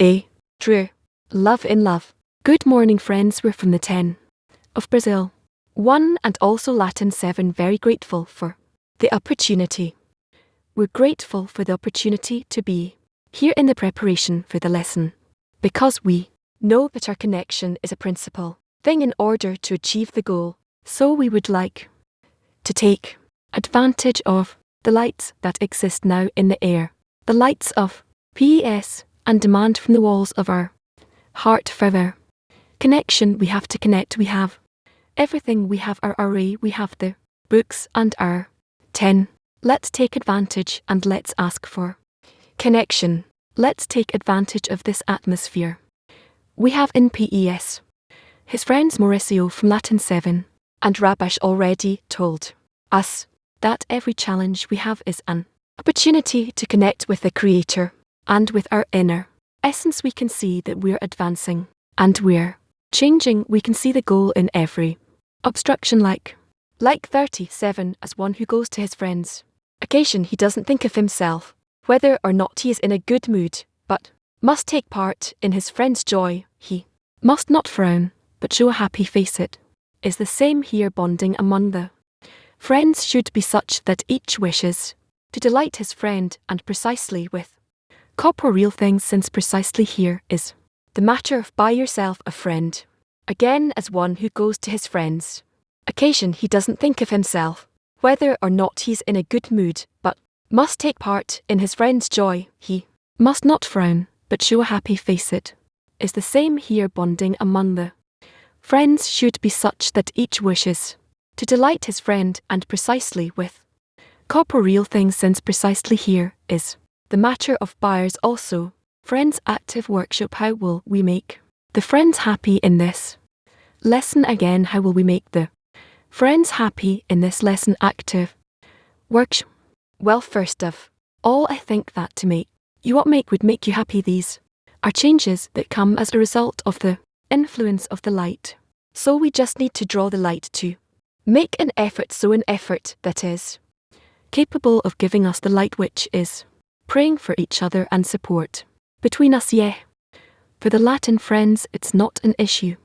A. Drew. Love in love. Good morning, friends. We're from the 10 of Brazil 1 and also Latin 7. Very grateful for the opportunity. We're grateful for the opportunity to be here in the preparation for the lesson, because we know that our connection is a principal thing in order to achieve the goal. So we would like to take advantage of the lights that exist now in the air, the lights of PES, and demand from the walls of our heart for our connection. We have to connect. We have everything. We have our array. We have the books and our 10. Let's take advantage and let's ask for connection. Let's take advantage of this atmosphere. We have in PES his friends Mauricio from Latin 7 and Rabash already told us that every challenge we have is an opportunity to connect with the Creator, and with our inner essence we can see that we're advancing and we're changing. We can see the goal in every obstruction, like 37, as one who goes to his friends' occasion. He doesn't think of himself, whether or not he is in a good mood, but must take part in his friend's joy. He must not frown, but show a happy face. It is the same here. Bonding among the friends should be such that each wishes to delight his friend, and precisely with corporeal things, since precisely here is the matter of buy yourself a friend. Again, as one who goes to his friend's occasion, he doesn't think of himself, whether or not he's in a good mood, but must take part in his friend's joy. He must not frown, but show a happy face. It is the same here. Bonding among the friends should be such that each wishes to delight his friend, and precisely with corporeal things, since precisely here is the matter of buyers also. Friends active workshop. How will we make the friends happy in this lesson? Again, how will we make the friends happy in this lesson? Active workshop. Well, first of all, I think that to make you what would make you happy, these are changes that come as a result of the influence of the light. So we just need to draw the light to make an effort. So an effort that is capable of giving us the light, which is praying for each other and support between us. Yeah. For the Latin friends, it's not an issue.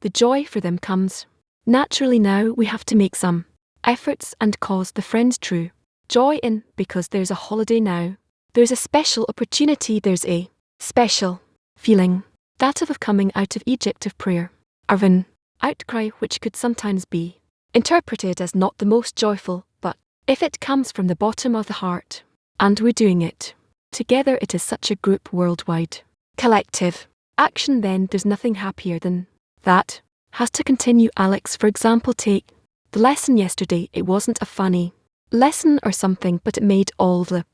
The joy for them comes naturally. Now we have to make some efforts and cause the friends true joy in, because there's a holiday now. There's a special opportunity. There's a special feeling, that of coming out of Egypt, of prayer, of an outcry, which could sometimes be interpreted as not the most joyful, but if it comes from the bottom of the heart, and we're doing it together, it is such a group worldwide collective action. Then there's nothing happier than that. Has to continue. Alex, for example, take the lesson yesterday. It wasn't a funny lesson or something, but it made all the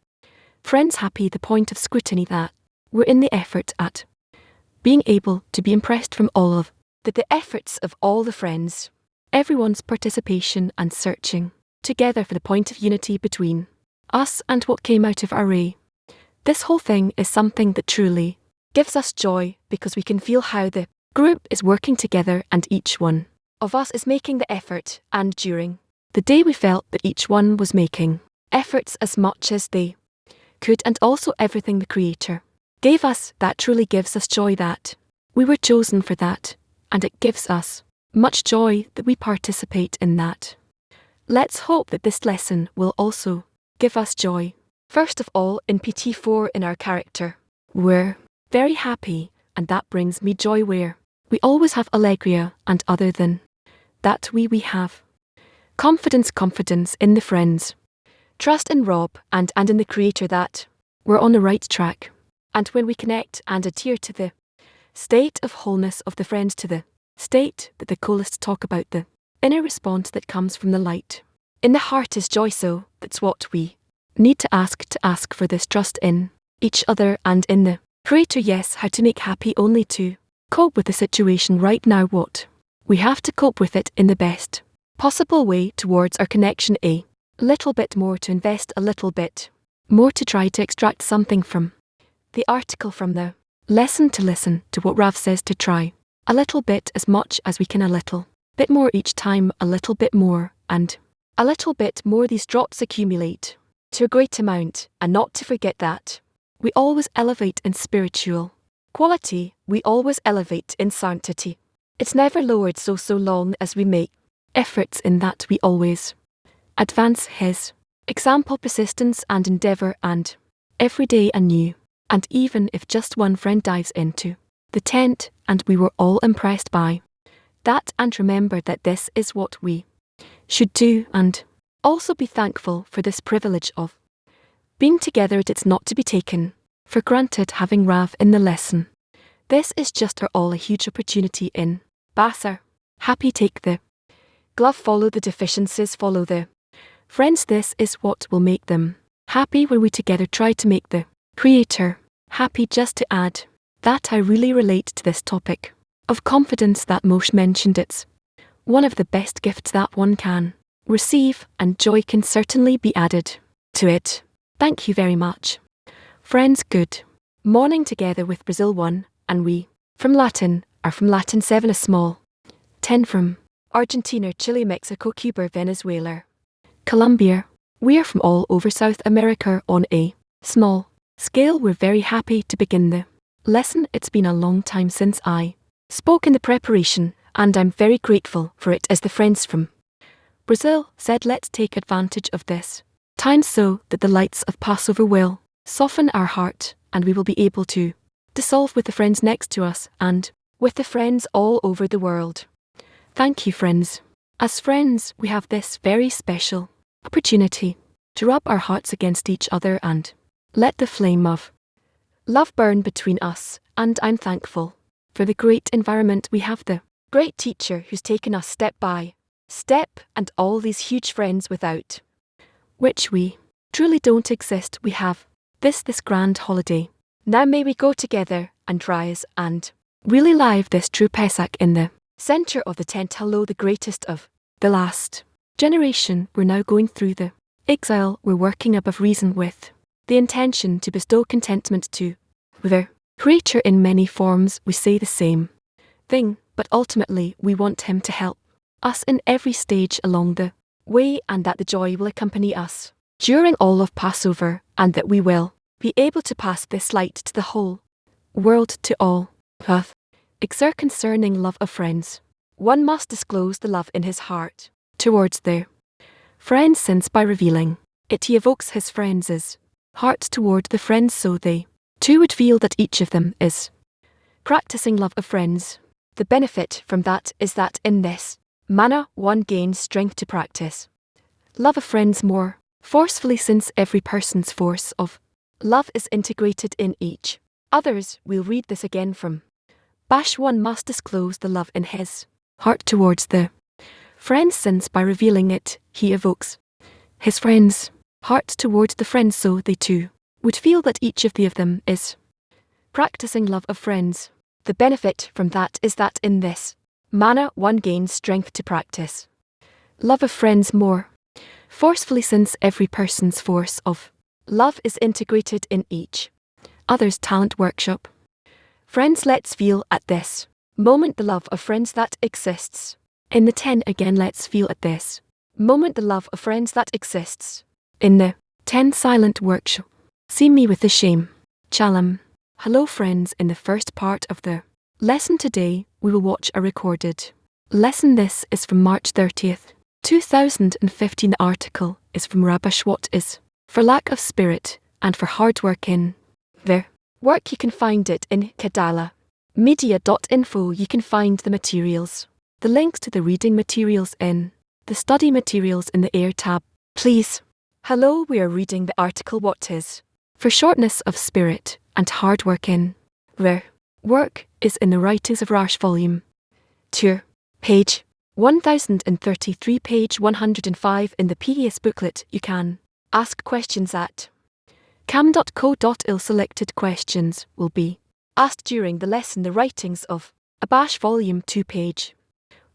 friends happy. The point of scrutiny that we're in the effort at being able to be impressed from all of the efforts of all the friends, everyone's participation and searching together for the point of unity between us and what came out of our ray. This whole thing is something that truly gives us joy, because we can feel how the group is working together and each one of us is making the effort, and during the day we felt that each one was making efforts as much as they could, and also everything the Creator gave us, that truly gives us joy that we were chosen for that, and it gives us much joy that we participate in that. Let's hope that this lesson will also give us joy. First of all, in PT4, in our character, we're very happy, and that brings me joy, where we always have alegria, and other than that we have confidence in the friends, trust in Rob and in the Creator that we're on the right track. And when we connect and adhere to the state of wholeness of the friends, to the state that the Colists talk about, the inner response that comes from the light in the heart is joy. So that's what we need to ask for this trust in each other and in the Creator. Yes, how to make happy, only to cope with the situation right now. What we have to cope with it in the best possible way towards our connection. A little bit more to invest, a little bit more to try to extract something from the article, from the lesson, to listen to what Rav says, to try a little bit, as much as we can, a little bit more each time, a little bit more, and a little bit more. These drops accumulate to a great amount, and not to forget that we always elevate in spiritual Quality, we always elevate in sanctity. It's never lowered so long as we make efforts in that we always advance his example, persistence and endeavour, and every day anew. And even if just one friend dives into the tent and we were all impressed by that, and remember that this is what we should do, and also be thankful for this privilege of being together, it's not to be taken for granted having Rav in the lesson. This is just for all a huge opportunity in Basar. Happy take the glove, follow the deficiencies, follow the friends. This is what will make them happy when we together try to make the Creator happy. Just to add that I really relate to this topic of confidence that Moshe mentioned. It's one of the best gifts that one can receive, and joy can certainly be added to it. Thank you very much. Friends, good morning together with Brazil 1, and we from Latin are from Latin 7, a small 10 from Argentina, Chile, Mexico, Cuba, Venezuela, Colombia. We are from all over South America on a small scale. We're very happy to begin the lesson. It's been a long time since I spoke in the preparation, and I'm very grateful for it, as the friends from Brazil said, let's take advantage of this time so that the lights of Passover will soften our heart, and we will be able to dissolve with the friends next to us and with the friends all over the world. Thank you, friends. As friends, we have this very special opportunity to rub our hearts against each other and let the flame of love burn between us, and I'm thankful for the great environment we have, the great teacher who's taken us step by step, and all these huge friends without which we truly don't exist. We have this grand holiday. Now may we go together and rise and really live this true Pesach in the center of the tent. Hello, the greatest of the last generation. We're now going through the exile. We're working above reason with the intention to bestow contentment to the Creator in many forms. We say the same thing, but ultimately we want Him to help us in every stage along the way, and that the joy will accompany us during all of Passover, and that we will be able to pass this light to the whole world, to all path. Exer concerning love of friends. One must disclose the love in his heart towards their friends, since by revealing it he evokes his friends' hearts toward the friends, so they too would feel that each of them is practicing love of friends. The benefit from that is that in this manner one gains strength to practice love of friends more forcefully, since every person's force of love is integrated in each others. We'll read this again from Bash. One must disclose the love in his heart towards the friends, since by revealing it he evokes his friends' hearts toward the friends, so they too would feel that each of them is practicing love of friends. The benefit from that is that in this manner one gains strength to practice love of friends more forcefully, since every person's force of love is integrated in each other's talent workshop. Friends, let's feel at this moment the love of friends that exists in the 10. Again, let's feel at this moment the love of friends that exists in the 10 silent workshop. See me with the shame. Shalom. Hello, friends. In the first part of the lesson today, we will watch a recorded lesson. This is from March 30th, 2015. The article is from Rabbi Schwat is for lack of spirit and for hard work in the work. You can find it in kadalamedia.info. You can find the materials, the links to the reading materials in the study materials in the Air tab. Please. Hello, we are reading the article What is for shortness of spirit and hard work in the work is in the writings of Rash, volume 2, page 1033, page 105 in the PDS booklet. You can ask questions at cam.co.il. Selected questions will be asked during the lesson. The writings of Abash, volume 2, page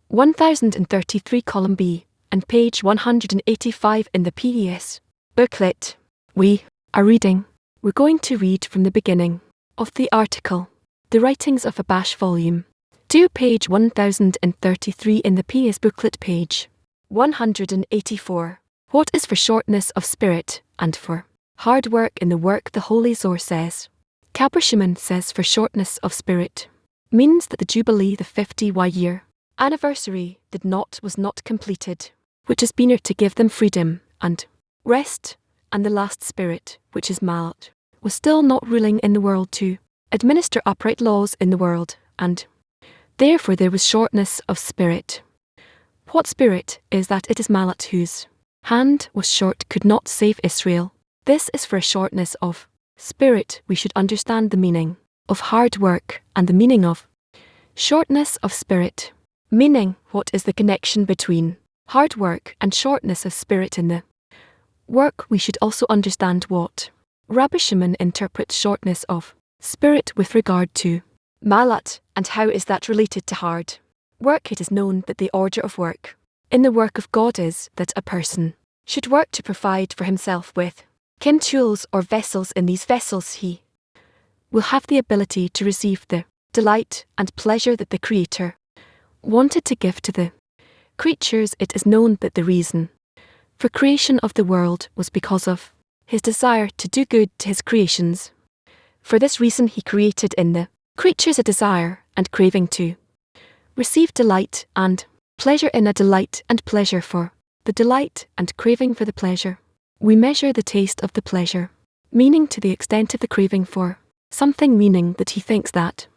1033, column B, and page 185 in the PDS booklet. We are reading. We're going to read from the beginning of the article. The writings of Abash, volume 2, page 1033 in the PDS booklet, page 184. What is for shortness of spirit and for hard work in the work? The Holy Zohar says, Kabershiman says for shortness of spirit, means that the Jubilee, the 50-year anniversary, was not completed, which is Biner to give them freedom and rest, and the last spirit, which is Malat, was still not ruling in the world to administer upright laws in the world, and therefore there was shortness of spirit. What spirit is that? It is Malat, whose hand was short, could not save Israel. This is for a shortness of spirit. We should understand the meaning of hard work and the meaning of shortness of spirit. Meaning, what is the connection between hard work and shortness of spirit in the work? We should also understand what Rabbi Shimon interprets shortness of spirit with regard to Malat, and how is that related to hard work. It is known that the order of work in the work of God is that a person should work to provide for himself with tools or vessels. In these vessels he will have the ability to receive the delight and pleasure that the Creator wanted to give to the creatures. It is known that the reason for creation of the world was because of his desire to do good to his creations. For this reason he created in the creatures a desire and craving to receive delight and pleasure. In a delight and pleasure for the delight and craving for the pleasure, we measure the taste of the pleasure, meaning to the extent of the craving for something, meaning that he thinks that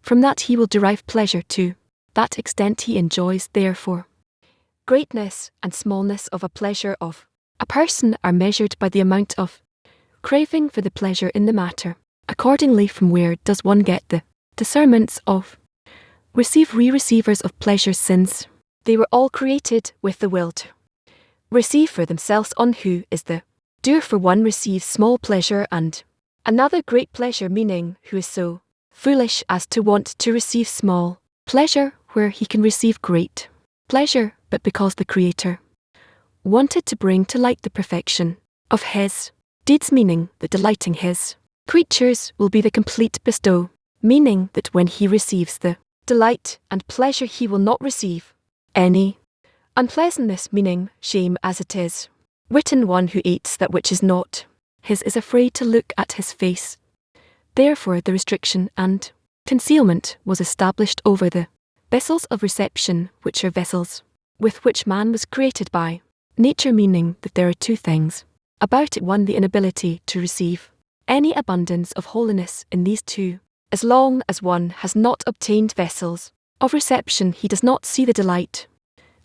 from that he will derive pleasure to that extent he enjoys. Therefore, greatness and smallness of a pleasure of a person are measured by the amount of craving for the pleasure in the matter. Accordingly, from where does one get the discernments of receivers of pleasures, since they were all created with the will to receive for themselves? On who is the doer? For one receives small pleasure and another great pleasure, meaning who is so foolish as to want to receive small pleasure where he can receive great pleasure, but because the Creator wanted to bring to light the perfection of his deeds, meaning that delighting his creatures will be the complete bestow, meaning that when he receives the delight and pleasure he will not receive any unpleasantness, meaning shame, as it is written, one who eats that which is not his is afraid to look at his face. Therefore the restriction and concealment was established over the vessels of reception, which are vessels with which man was created by nature, meaning that there are two things about it. One, the inability to receive any abundance of holiness in these two. As long as one has not obtained vessels of reception, he does not see the delight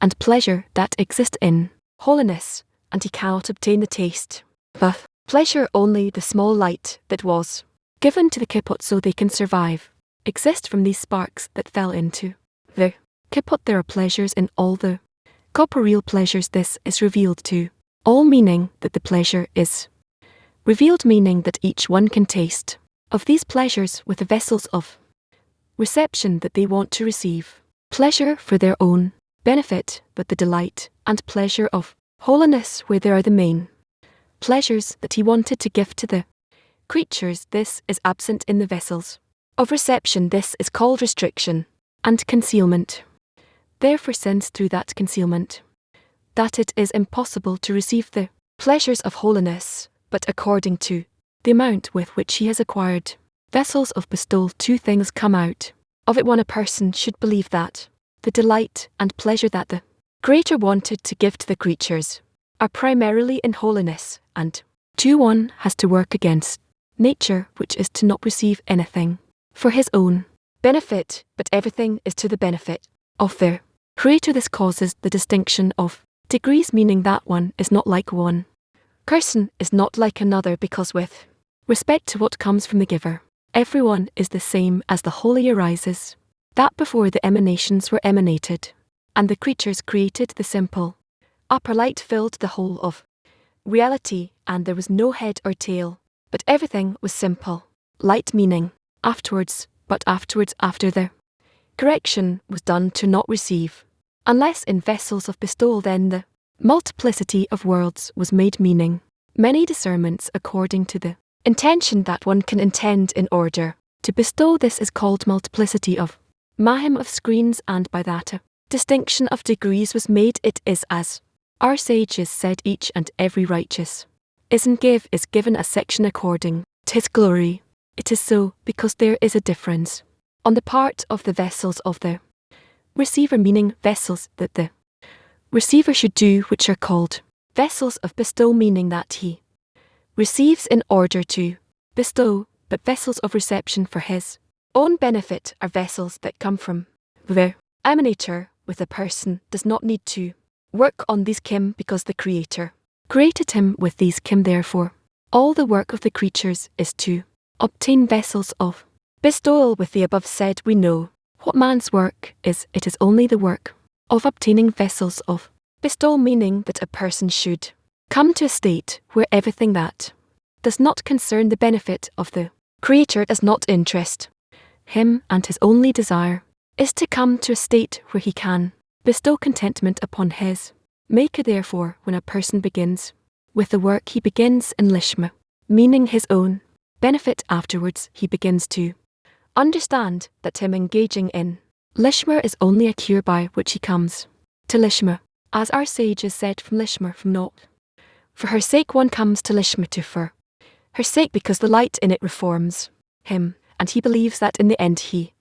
and pleasure that exist in holiness, and he cannot obtain the taste of pleasure. Only the small light that was given to the kippot, so they can survive, exist from these sparks that fell into the kippot. There are pleasures in all the corporeal pleasures. This is revealed to all, meaning that the pleasure is revealed, meaning that each one can taste of these pleasures with the vessels of reception that they want to receive pleasure for their own benefit, but the delight and pleasure of holiness, where there are the main pleasures that he wanted to give to the creatures, this is absent in the vessels of reception. This is called restriction and concealment. Therefore, since through that concealment that it is impossible to receive the pleasures of holiness, but according to the amount with which he has acquired vessels of bestowal, two things come out of it. One, a person should believe that the delight and pleasure that the Creator wanted to give to the creatures are primarily in holiness, and two, one has to work against nature, which is to not receive anything for his own benefit, but everything is to the benefit of their Creator. This causes the distinction of degrees, meaning that one is not like one person is not like another, because with respect to what comes from the giver, everyone is the same as the holy arises, that before the emanations were emanated, and the creatures created, the simple upper light filled the whole of reality, and there was no head or tail, but everything was simple light, meaning afterwards, but afterwards, after the correction was done to not receive, unless in vessels of bestowal, then the multiplicity of worlds was made, meaning many discernments according to the intention that one can intend in order to bestow. This is called multiplicity of mahim, of screens, and by that a distinction of degrees was made. It is as our sages said, each and every righteous is given a section according to his glory. It is so because there is a difference on the part of the vessels of the receiver, meaning vessels that the receiver should do, which are called vessels of bestow, meaning that he receives in order to bestow, but vessels of reception for his own benefit are vessels that come from the emanator, with a person does not need to work on these kim because the Creator created him with these kim. Therefore, all the work of the creatures is to obtain vessels of bestowal. With the above said, we know what man's work is. It is only the work of obtaining vessels of bestowal, meaning that a person should come to a state where everything that does not concern the benefit of the Creator does not interest him, and his only desire is to come to a state where he can bestow contentment upon his Maker. Therefore, when a person begins with the work, he begins in lishma, meaning his own benefit. Afterwards, he begins to understand that him engaging in lishma is only a cure by which he comes to lishma. As our sages said, from lishma, from naught. For her sake one comes to lishma, to for her sake, because the light in it reforms him, and he believes that in the end he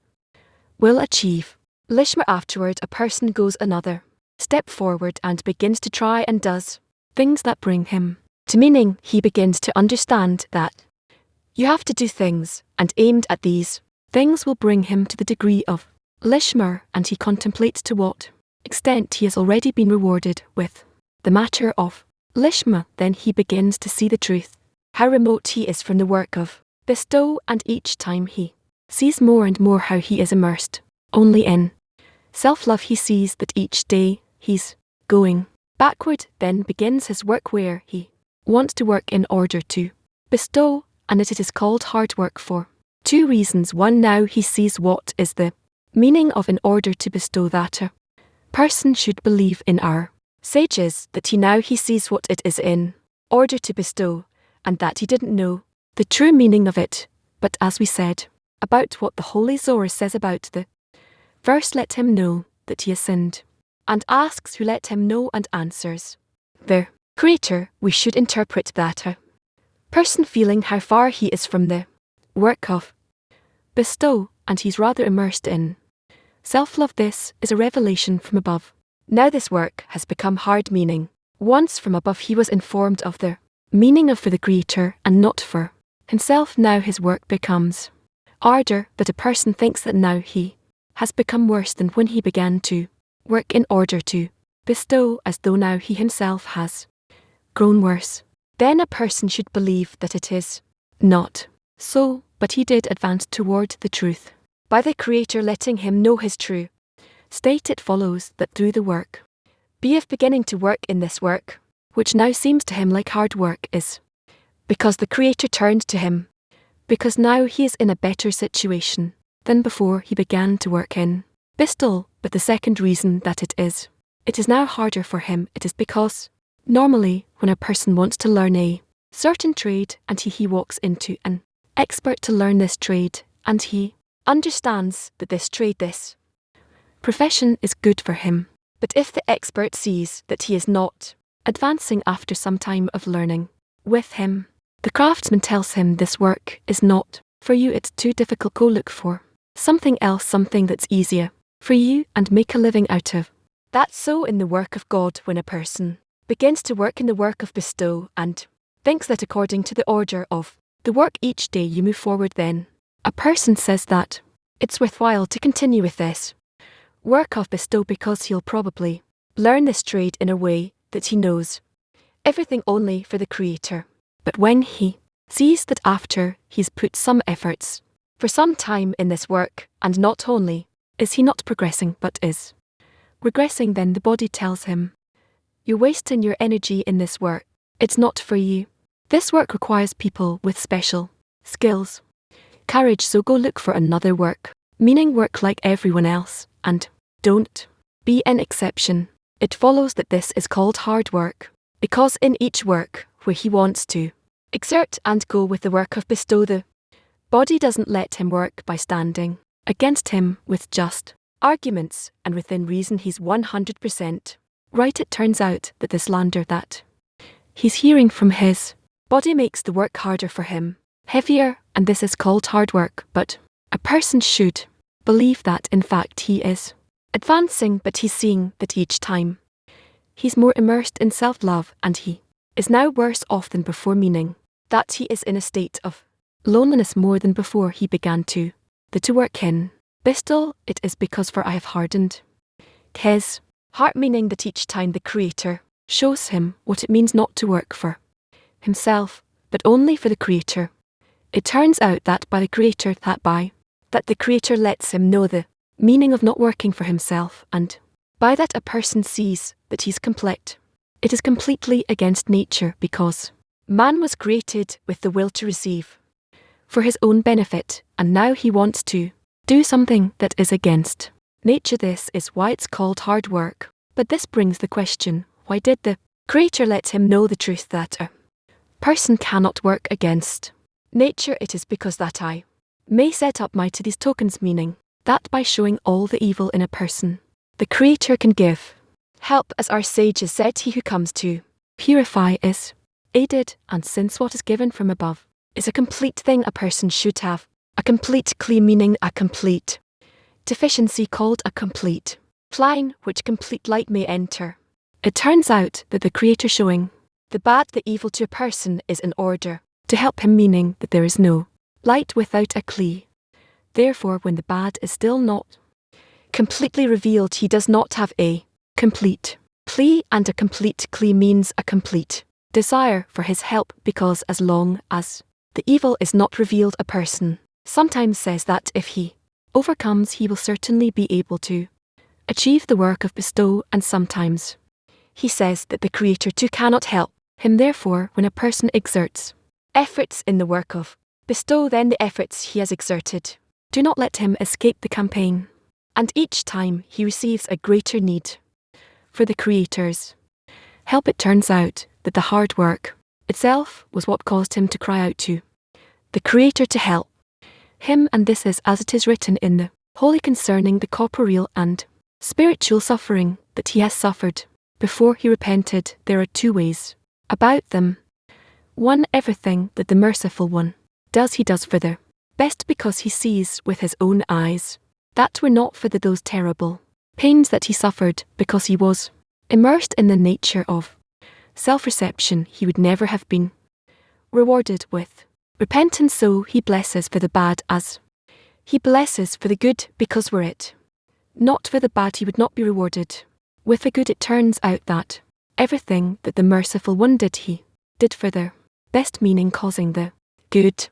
will achieve lishma. Afterward, a person goes another step forward and begins to try and does things that bring him to meaning. He begins to understand that you have to do things, and aimed at these things will bring him to the degree of lishma, and he contemplates to what extent he has already been rewarded with the matter of lishma. Then he begins to see the truth, how remote he is from the work of bestow, and each time he sees more and more how he is immersed only in self-love, he sees that each day he's going backward. Then begins his work where he wants to work in order to bestow, and it is called hard work for two reasons. One, now he sees what is the meaning of in order to bestow, that a person should believe in our sages, that he sees what it is in order to bestow, and that he didn't know the true meaning of it. But as we said about what the Holy Zohar says about the verse, let him know that he has sinned, and asks who let him know, and answers the Creator. We should interpret that a person feeling how far he is from the work of bestow, and he's rather immersed in self-love. This is a revelation from above. Now this work has become hard, meaning once from above he was informed of the meaning of for the Creator and not for himself. Now his work becomes harder, that a person thinks that now he has become worse than when he began to work in order to bestow, as though now he himself has grown worse. Then a person should believe that it is not so, but he did advance toward the truth by the Creator letting him know his true state. It follows that through the work of beginning to work in this work, which now seems to him like hard work, is because the Creator turned to him, because now he is in a better situation than before he began to work in bestowal. But the second reason that it is now harder for him, it is because normally when a person wants to learn a certain trade, and he walks into an expert to learn this trade, and he understands that this trade, this profession is good for him. But if the expert sees that he is not advancing after some time of learning with him, the craftsman tells him this work is not for you, it's too difficult, go look for something else, something that's easier for you, and make a living out of. That's so in the work of God. When a person begins to work in the work of bestow and thinks that according to the order of the work each day you move forward, then a person says that it's worthwhile to continue with this work of bestow, because he'll probably learn this trade in a way that he knows everything only for the Creator. But when he sees that after he's put some efforts for some time in this work, and not only is he not progressing but is regressing, then the body tells him, you're wasting your energy in this work, it's not for you. This work requires people with special skills, courage, so go look for another work, meaning work like everyone else, and don't be an exception. It follows that this is called hard work, because in each work where he wants to exert and go with the work of bestow, the body doesn't let him work by standing against him with just arguments, and within reason he's 100% right. It turns out that the slander that he's hearing from his body makes the work harder for him, heavier, and this is called hard work, but a person should believe that in fact he is advancing, but he's seeing that each time he's more immersed in self-love and he is now worse off than before, meaning that he is in a state of loneliness more than before he began to work in. Still, it is because for I have hardened his heart, meaning that each time the Creator shows him what it means not to work for himself, but only for the Creator, it turns out that the Creator lets him know the meaning of not working for himself, and by that a person sees that he's complete. It is completely against nature, because man was created with the will to receive for his own benefit, and now he wants to do something that is against nature. This is why it's called hard work. But this brings the question, why did the Creator let him know the truth that a person cannot work against nature? It is because that I may set up to these tokens, meaning that by showing all the evil in a person, the Creator can give help. As our sages said, he who comes to purify is aided, and since what is given from above is a complete thing, a person should have a complete clean, meaning a complete deficiency called a complete flying, which complete light may enter. It turns out that the Creator showing the bad, the evil to a person is in order to help him, meaning that there is no light without a clear. Therefore, when the bad is still not completely revealed, he does not have a complete plea, and a complete clear means a complete desire for his help, because as long as the evil is not revealed, a person sometimes says that if he overcomes, he will certainly be able to achieve the work of bestow, and sometimes he says that the Creator too cannot help him. Therefore, when a person exerts efforts in the work of bestow, then the efforts he has exerted do not let him escape the campaign, and each time he receives a greater need for the Creator's help. It turns out that the hard work itself was what caused him to cry out to the Creator to help him, and this is as it is written in the Holy concerning the corporeal and spiritual suffering that he has suffered before he repented. There are two ways about them. One, everything that the merciful one does, he does for the best, because he sees with his own eyes that were not for those terrible pains that he suffered, because he was immersed in the nature of self-reception, he would never have been rewarded with repentance. So he blesses for the bad as he blesses for the good, because were it not for the bad, he would not be rewarded with the good. It turns out that everything that the merciful one did, he did for the best, meaning causing the good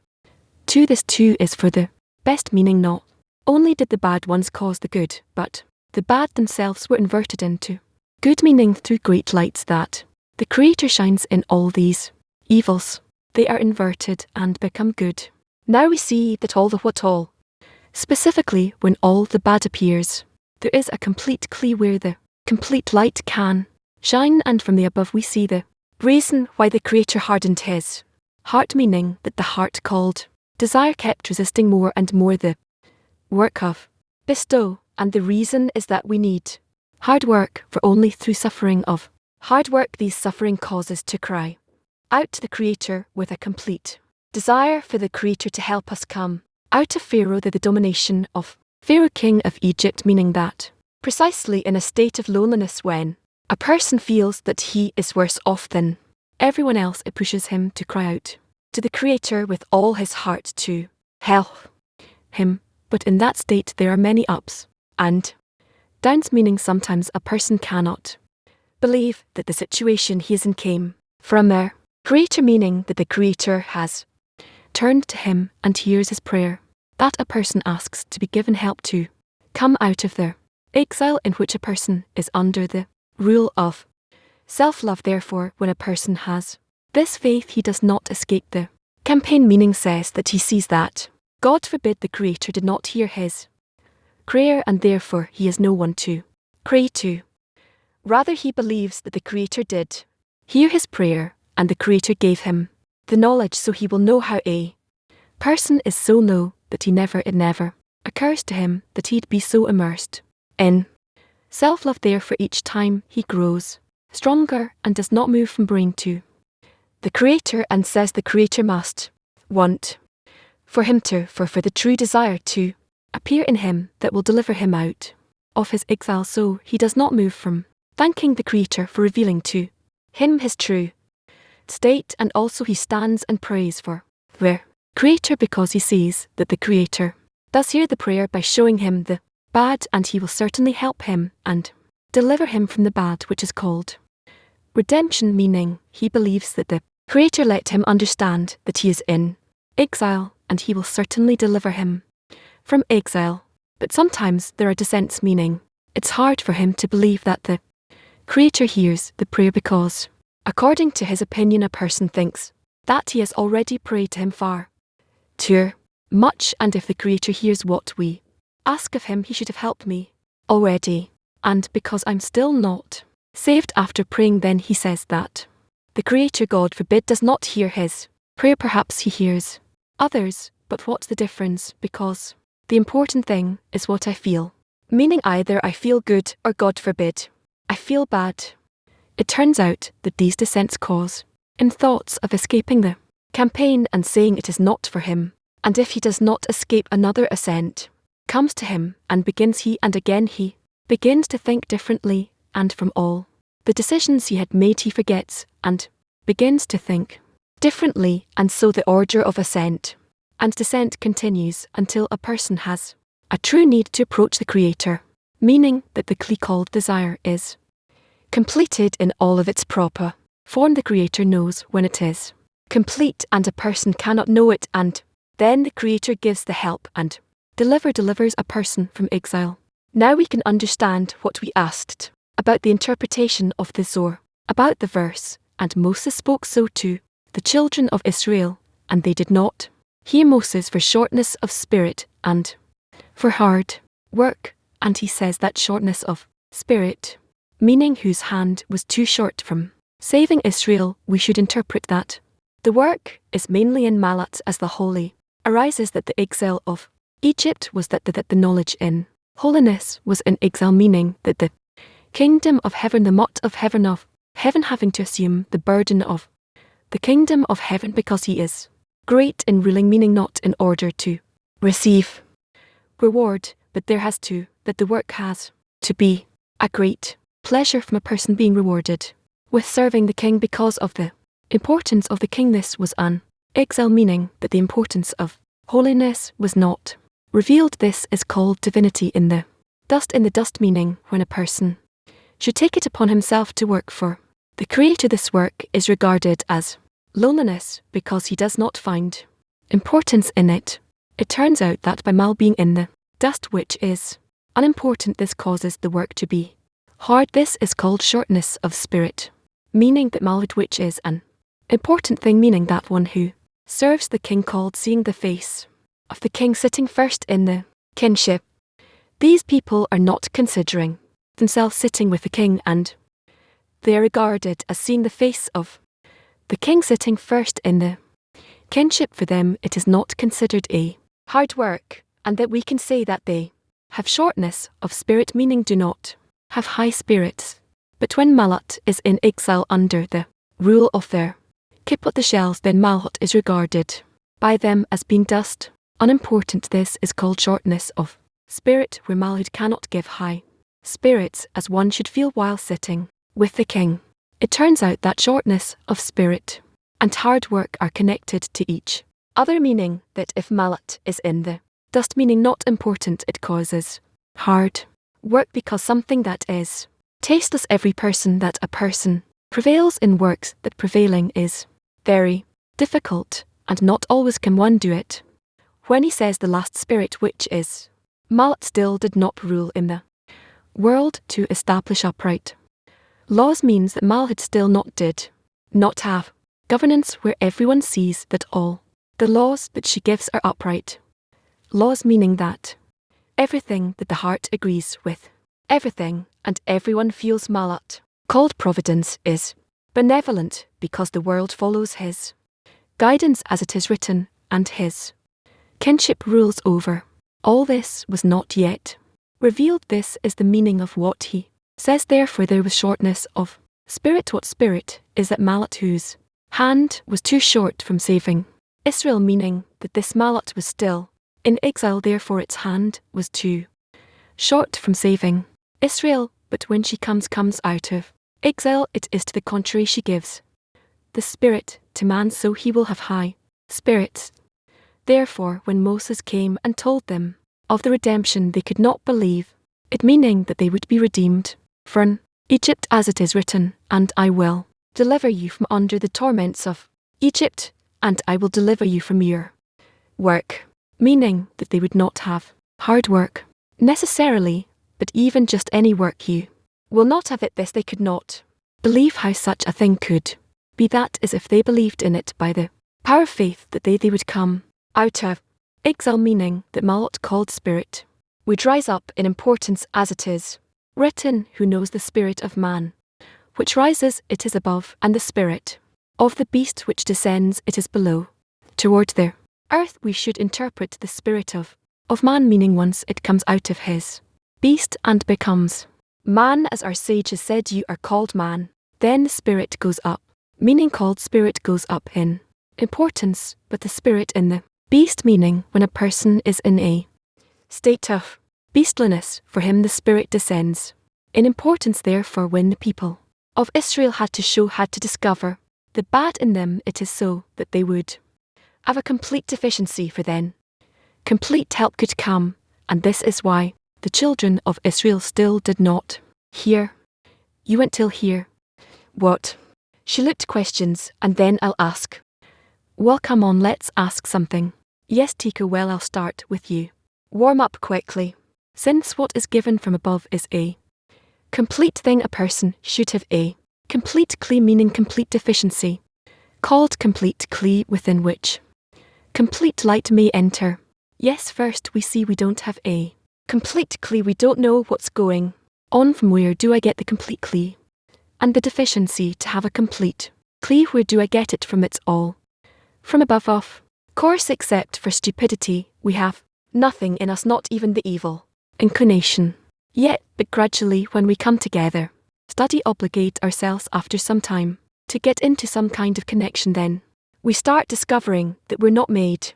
to. This too is for the best, meaning not only did the bad ones cause the good, but the bad themselves were inverted into good, meaning through great lights that the Creator shines in all these evils, they are inverted and become good. Now we see that all specifically when all the bad appears, there is a complete clear where the complete light can shine, and from the above we see the reason why the Creator hardened his heart, meaning that the heart called desire kept resisting more and more the work of bestow, and the reason is that we need hard work, for only through suffering of hard work these suffering causes to cry out to the Creator with a complete desire for the Creator to help us come out of Pharaoh, the domination of Pharaoh, king of Egypt, meaning that precisely in a state of loneliness, when a person feels that he is worse off than everyone else, it pushes him to cry out to the Creator with all his heart to help him. But in that state there are many ups and downs, meaning sometimes a person cannot believe that the situation he is in came from a Creator, meaning that the Creator has turned to him and hears his prayer, that a person asks to be given help to come out of the exile in which a person is under the rule of self-love. Therefore, when a person has this faith, he does not escape the campaign, meaning says that he sees that God forbid the Creator did not hear his prayer, and therefore he has no one to pray to. Rather, he believes that the Creator did hear his prayer, and the Creator gave him the knowledge, so he will know how a person is so low that it never occurs to him that he'd be so immersed in self-love. Therefore, each time he grows stronger and does not move from brain to the Creator, and says the Creator must want for the true desire to appear in him that will deliver him out of his exile, so he does not move from thanking the Creator for revealing to him his true state, and also he stands and prays for the Creator because he sees that the Creator does hear the prayer by showing him the bad, and he will certainly help him and deliver him from the bad, which is called redemption, meaning he believes that the Creator let him understand that he is in exile, and he will certainly deliver him from exile. But sometimes there are dissents, meaning it's hard for him to believe that the Creator hears the prayer because, according to his opinion, a person thinks that he has already prayed to him far too much, and if the Creator hears what we ask of him, he should have helped me already. And because I'm still not saved after praying, then he says that the Creator, God forbid, does not hear his prayer. Perhaps he hears others, but what's the difference? Because the important thing is what I feel, meaning either I feel good or, God forbid, I feel bad. It turns out that these dissents cause in thoughts of escaping the campaign and saying it is not for him, and if he does not escape, another assent comes to him and begins he begins to think differently, and from all the decisions he had made he forgets and begins to think differently, and so the order of ascent and descent continues until a person has a true need to approach the Creator, meaning that the called desire is completed in all of its proper form. The Creator knows when it is complete, and a person cannot know it, and then the Creator gives the help and delivers a person from exile. Now we can understand what we asked about the interpretation of the Zohar, about the verse, and Moses spoke so to the children of Israel, and they did not hear Moses for shortness of spirit and for hard work, and he says that shortness of spirit, meaning whose hand was too short from saving Israel, we should interpret that the work is mainly in Malat, as the holy arises that the exile of Egypt was that the knowledge in holiness was in exile, meaning that the kingdom of heaven, the mot of heaven having to assume the burden of the kingdom of heaven because he is great in ruling, meaning not in order to receive reward, but that the work has to be a great pleasure from a person being rewarded with serving the king because of the importance of the king. This was an exile, meaning that the importance of holiness was not revealed. This is called divinity in the dust, meaning when a person should take it upon himself to work for the Creator, this work is regarded as loneliness because he does not find importance in it. It turns out that by mal being in the dust, which is unimportant, this causes the work to be hard. This is called shortness of spirit, meaning that malhud, which is an important thing, meaning that one who serves the king, called seeing the face of the king sitting first in the kinship. These people are not considering themselves sitting with the king, and they are regarded as seeing the face of the king sitting first in the kinship. For them it is not considered a hard work, and that we can say that they have shortness of spirit, meaning do not have high spirits. But when Malat is in exile under the rule of their Kipput, the shells, then Malhut is regarded by them as being dust, unimportant. This is called shortness of spirit, where Malhud cannot give high spirits as one should feel while sitting with the king. It turns out that shortness of spirit and hard work are connected to each other, meaning that if Malat is in the dust, meaning not important, it causes hard work because something that is tasteless. Every person that a person prevails in works that prevailing is very difficult, and not always can one do it. When he says the last spirit, which is Malat, still did not rule in the world to establish upright laws, means that Malhud still did not have governance where everyone sees that all the laws that she gives are upright laws, meaning that everything that the heart agrees with, everything and everyone feels. Malat, called providence, is benevolent because the world follows his guidance as it is written, and his kinship rules over all. This was not yet revealed. This is the meaning of what he says. Therefore there was shortness of spirit. What spirit is that Malat, whose hand was too short from saving Israel, meaning that this Malot was still in exile, therefore its hand was too short from saving Israel, but when she comes out of exile, it is to the contrary she gives the Spirit to man, so he will have high spirits. Therefore when Moses came and told them of the redemption, they could not believe it, meaning that they would be redeemed from Egypt, as it is written, and I will deliver you from under the torments of Egypt, and I will deliver you from your work, meaning that they would not have hard work necessarily, but even just any work. You will not have it. This they could not believe how such a thing could be. That is, if they believed in it by the power of faith, that they would come out of exile, meaning that Malot called Spirit would rise up in importance, as it is written, who knows the spirit of man, which rises, it is above, and the spirit of the beast which descends, it is below, toward the earth. We should interpret the spirit of man, meaning once it comes out of his beast and becomes man, as our sages said, you are called man, then the spirit goes up, meaning called spirit goes up in importance, but the spirit in the beast, meaning when a person is in a state of beastliness, for him the spirit descends in importance. Therefore when the people of Israel had to discover the bad in them, it is so that they would have a complete deficiency, for then complete help could come, and this is why the children of Israel still did not hear. You went till here. What? She looked questions, and then I'll ask. Well, come on, let's ask something. Yes, Tika, well, I'll start with you. Warm up quickly. Since what is given from above is a complete thing, a person should have a complete kli, meaning complete deficiency, called complete kli, within which complete light may enter. Yes, first we see we don't have a complete kli. We don't know what's going on. From where do I get the complete kli? And the deficiency to have a complete kli, where do I get it from? It's all from above, of course, except for stupidity. We have nothing in us, not even the evil inclination yet, but gradually when we come together, study, obligate ourselves after some time to get into some kind of connection, then we start discovering that we're not made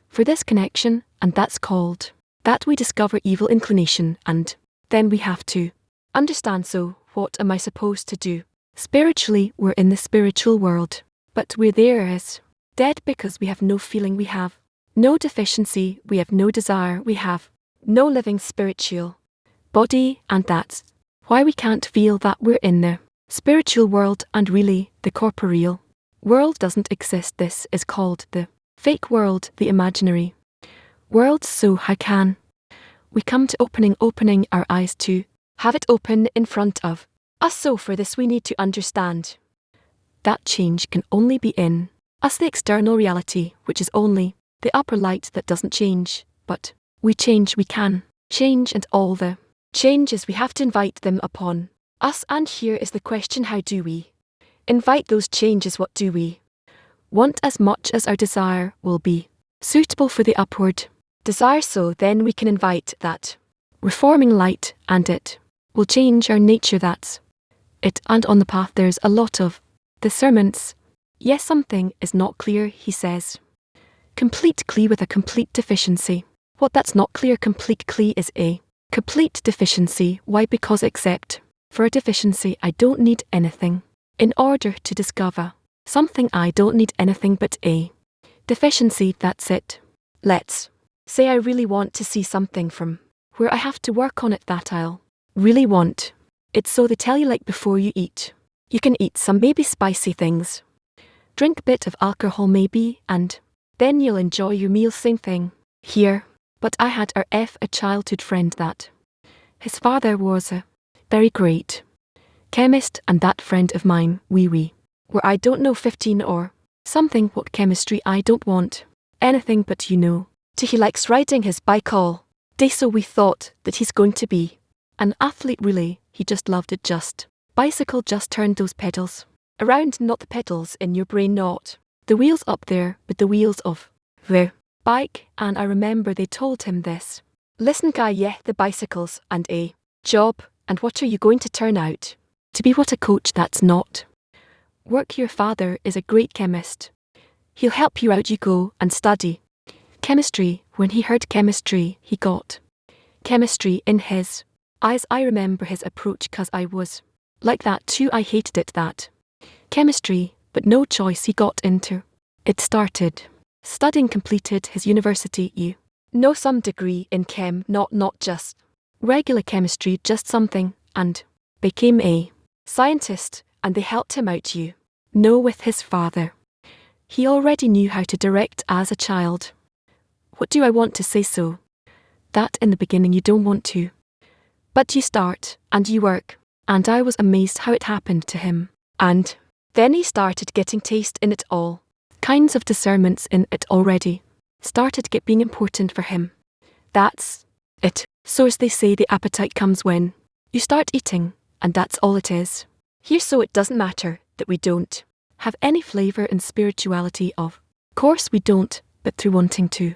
for this connection, and that's called that we discover evil inclination, and then we have to understand, so what am I supposed to do? Spiritually, we're in the spiritual world, but we're there as dead because we have no feeling, we have no deficiency, we have no desire, we have no living spiritual body, and that's why we can't feel that we're in the spiritual world, and really the corporeal world doesn't exist. This is called the fake world, the imaginary world. So how can we come to opening our eyes to have it open in front of us? So for this we need to understand that change can only be in us, the external reality, which is only the upper light that doesn't change, but we change, we can change, and all the changes we have to invite them upon us. And here is the question, how do we invite those changes? What do we want as much as our desire will be suitable for the upward desire? So then we can invite that reforming light, and it will change our nature. That's it. And on the path there's a lot of discernments. Yes, something is not clear, he says. Complete kli with a complete deficiency. What? That's not clear. Complete kli is a complete deficiency. Why? Because except for a deficiency I don't need anything. In order to discover something I don't need anything but a deficiency. That's it. Let's say I really want to see something from where I have to work on it, that I'll really want it. So they tell you, like, before you eat, you can eat some maybe spicy things, drink a bit of alcohol maybe, and then you'll enjoy your meal. Same thing here. But I had a childhood friend that his father was a very great chemist, and that friend of mine, we were, I don't know, 15 or something. What chemistry? I don't want anything but, he likes riding his bike all day, so we thought that he's going to be an athlete. Really, he just loved it. Just bicycle, just turn those pedals around, not the pedals in your brain, not the wheels up there, but the wheels of the bike. And I remember they told him this: listen, guy, yeah, the bicycles and a job, and what are you going to turn out to be? What? A coach? That's not work. Your father is a great chemist. He'll help you out. You go and study Chemistry, when he heard chemistry, he got chemistry in his eyes. I remember his approach 'cause I was like that too. I hated it, that chemistry, but no choice, he got into it. Started studying, completed his university, you know, some degree in chem, not just regular chemistry, just something, and became a scientist, and they helped him out, you know, with his father. He already knew how to direct as a child. What do I want to say? So that in the beginning you don't want to, but you start and you work, and I was amazed how it happened to him. And then he started getting taste in it all, kinds of discernments in it already, started being important for him. That's it. So as they say, the appetite comes when you start eating, and that's all it is. Here, so it doesn't matter that we don't have any flavour in spirituality, of course we don't, but through wanting to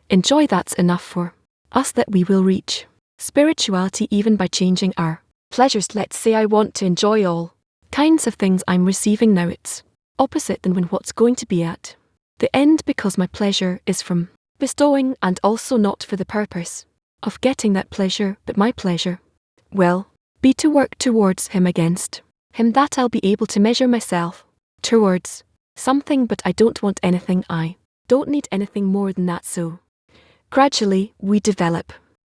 enjoy, that's enough for us, that we will reach spirituality even by changing our pleasures. Let's say I want to enjoy all kinds of things I'm receiving now. It's opposite than when what's going to be at the end, because my pleasure is from bestowing, and also not for the purpose of getting that pleasure, but my pleasure will be to work towards him, against him, that I'll be able to measure myself towards something, but I don't want anything, I don't need anything more than that. So gradually we develop.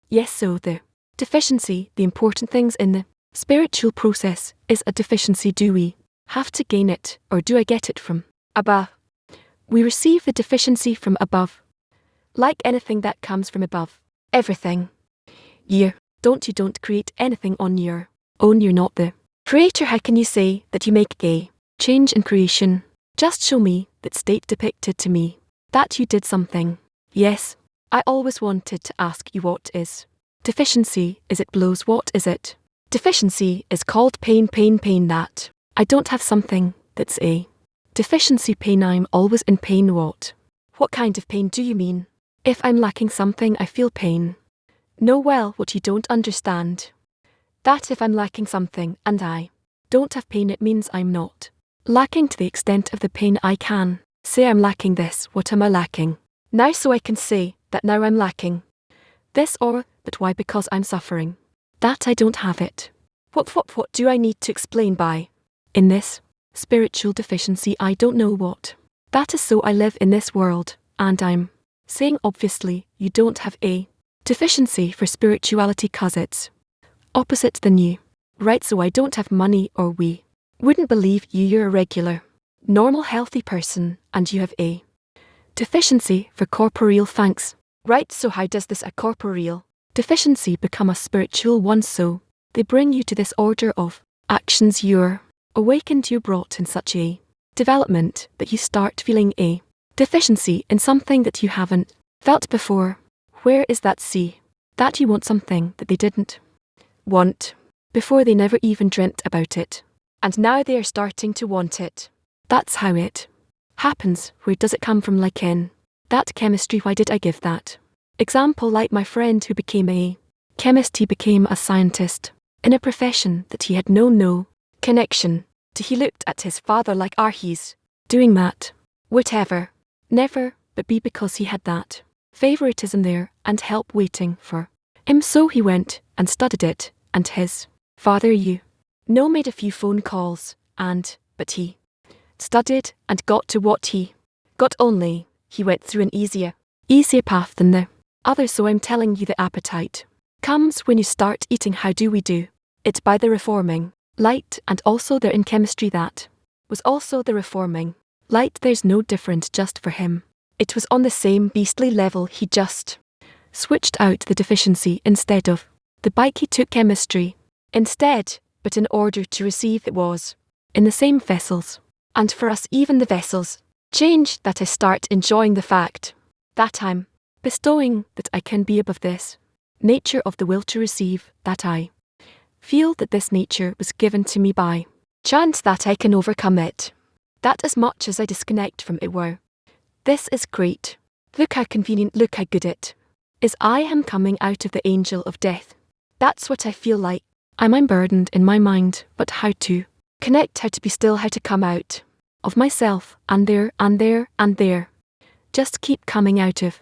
Yes, so the deficiency, the important things in the spiritual process is a deficiency. Do we have to gain it, or do I get it from above? We receive the deficiency from above. Like anything that comes from above, everything. You don't create anything on your own. You're not the creator. How can you say that you make a change in creation? Just show me that state depicted to me that you did something. Yes, I always wanted to ask you, what is deficiency? Is it blows? What is it? Deficiency is called pain, that I don't have something that's a deficiency. Pain, I'm always in pain. What kind of pain do you mean? If I'm lacking something, I feel pain. No, well, what you don't understand, that if I'm lacking something and I don't have pain, it means I'm not lacking to the extent of the pain. I can say I'm lacking this. What am I lacking now? So I can say that now I'm lacking this, or that why? Because I'm suffering, that I don't have it. What do I need to explain by in this spiritual deficiency? I don't know what that is. So I live in this world, and I'm saying obviously you don't have a deficiency for spirituality, 'cause it's opposite than you. Right, so I don't have money, or we wouldn't believe you. You're a regular, normal, healthy person, and you have a deficiency for corporeal thanks. Right, so how does this a corporeal deficiency become a spiritual one? So they bring you to this order of actions. You're awakened, you're brought in such a development that you start feeling a deficiency in something that you haven't felt before. Where is that? See, that you want something that they didn't want before. They never even dreamt about it, and now they are starting to want it. That's how it happens. Where does it come from? Like in that chemistry. Why did I give that example? Like my friend who became a chemist, he became a scientist in a profession that he had no connection to. He looked at his father like, he's doing that, whatever, never, but be because he had that favoritism there and help waiting for him. So he went and studied it, and his father, made a few phone calls, but he studied and got to what he got. Only he went through an easier path than the other. So I'm telling you, the appetite comes when you start eating. How do we do it? By the reforming light, and also there in chemistry that was also the reforming light. There's no different just for him. It was on the same beastly level. He just switched out the deficiency. Instead of the bike, he took chemistry instead, but in order to receive it was in the same vessels. And for us, even the vessels change, that I start enjoying the fact that I'm bestowing, that I can be above this nature of the will to receive, that I feel that this nature was given to me by chance, that I can overcome it, that as much as I disconnect from it were. This is great. Look how convenient, look how good it is. I am coming out of the angel of death. That's what I feel like. I'm unburdened in my mind, but how to connect, how to be still, how to come out of myself, and there. Just keep coming out of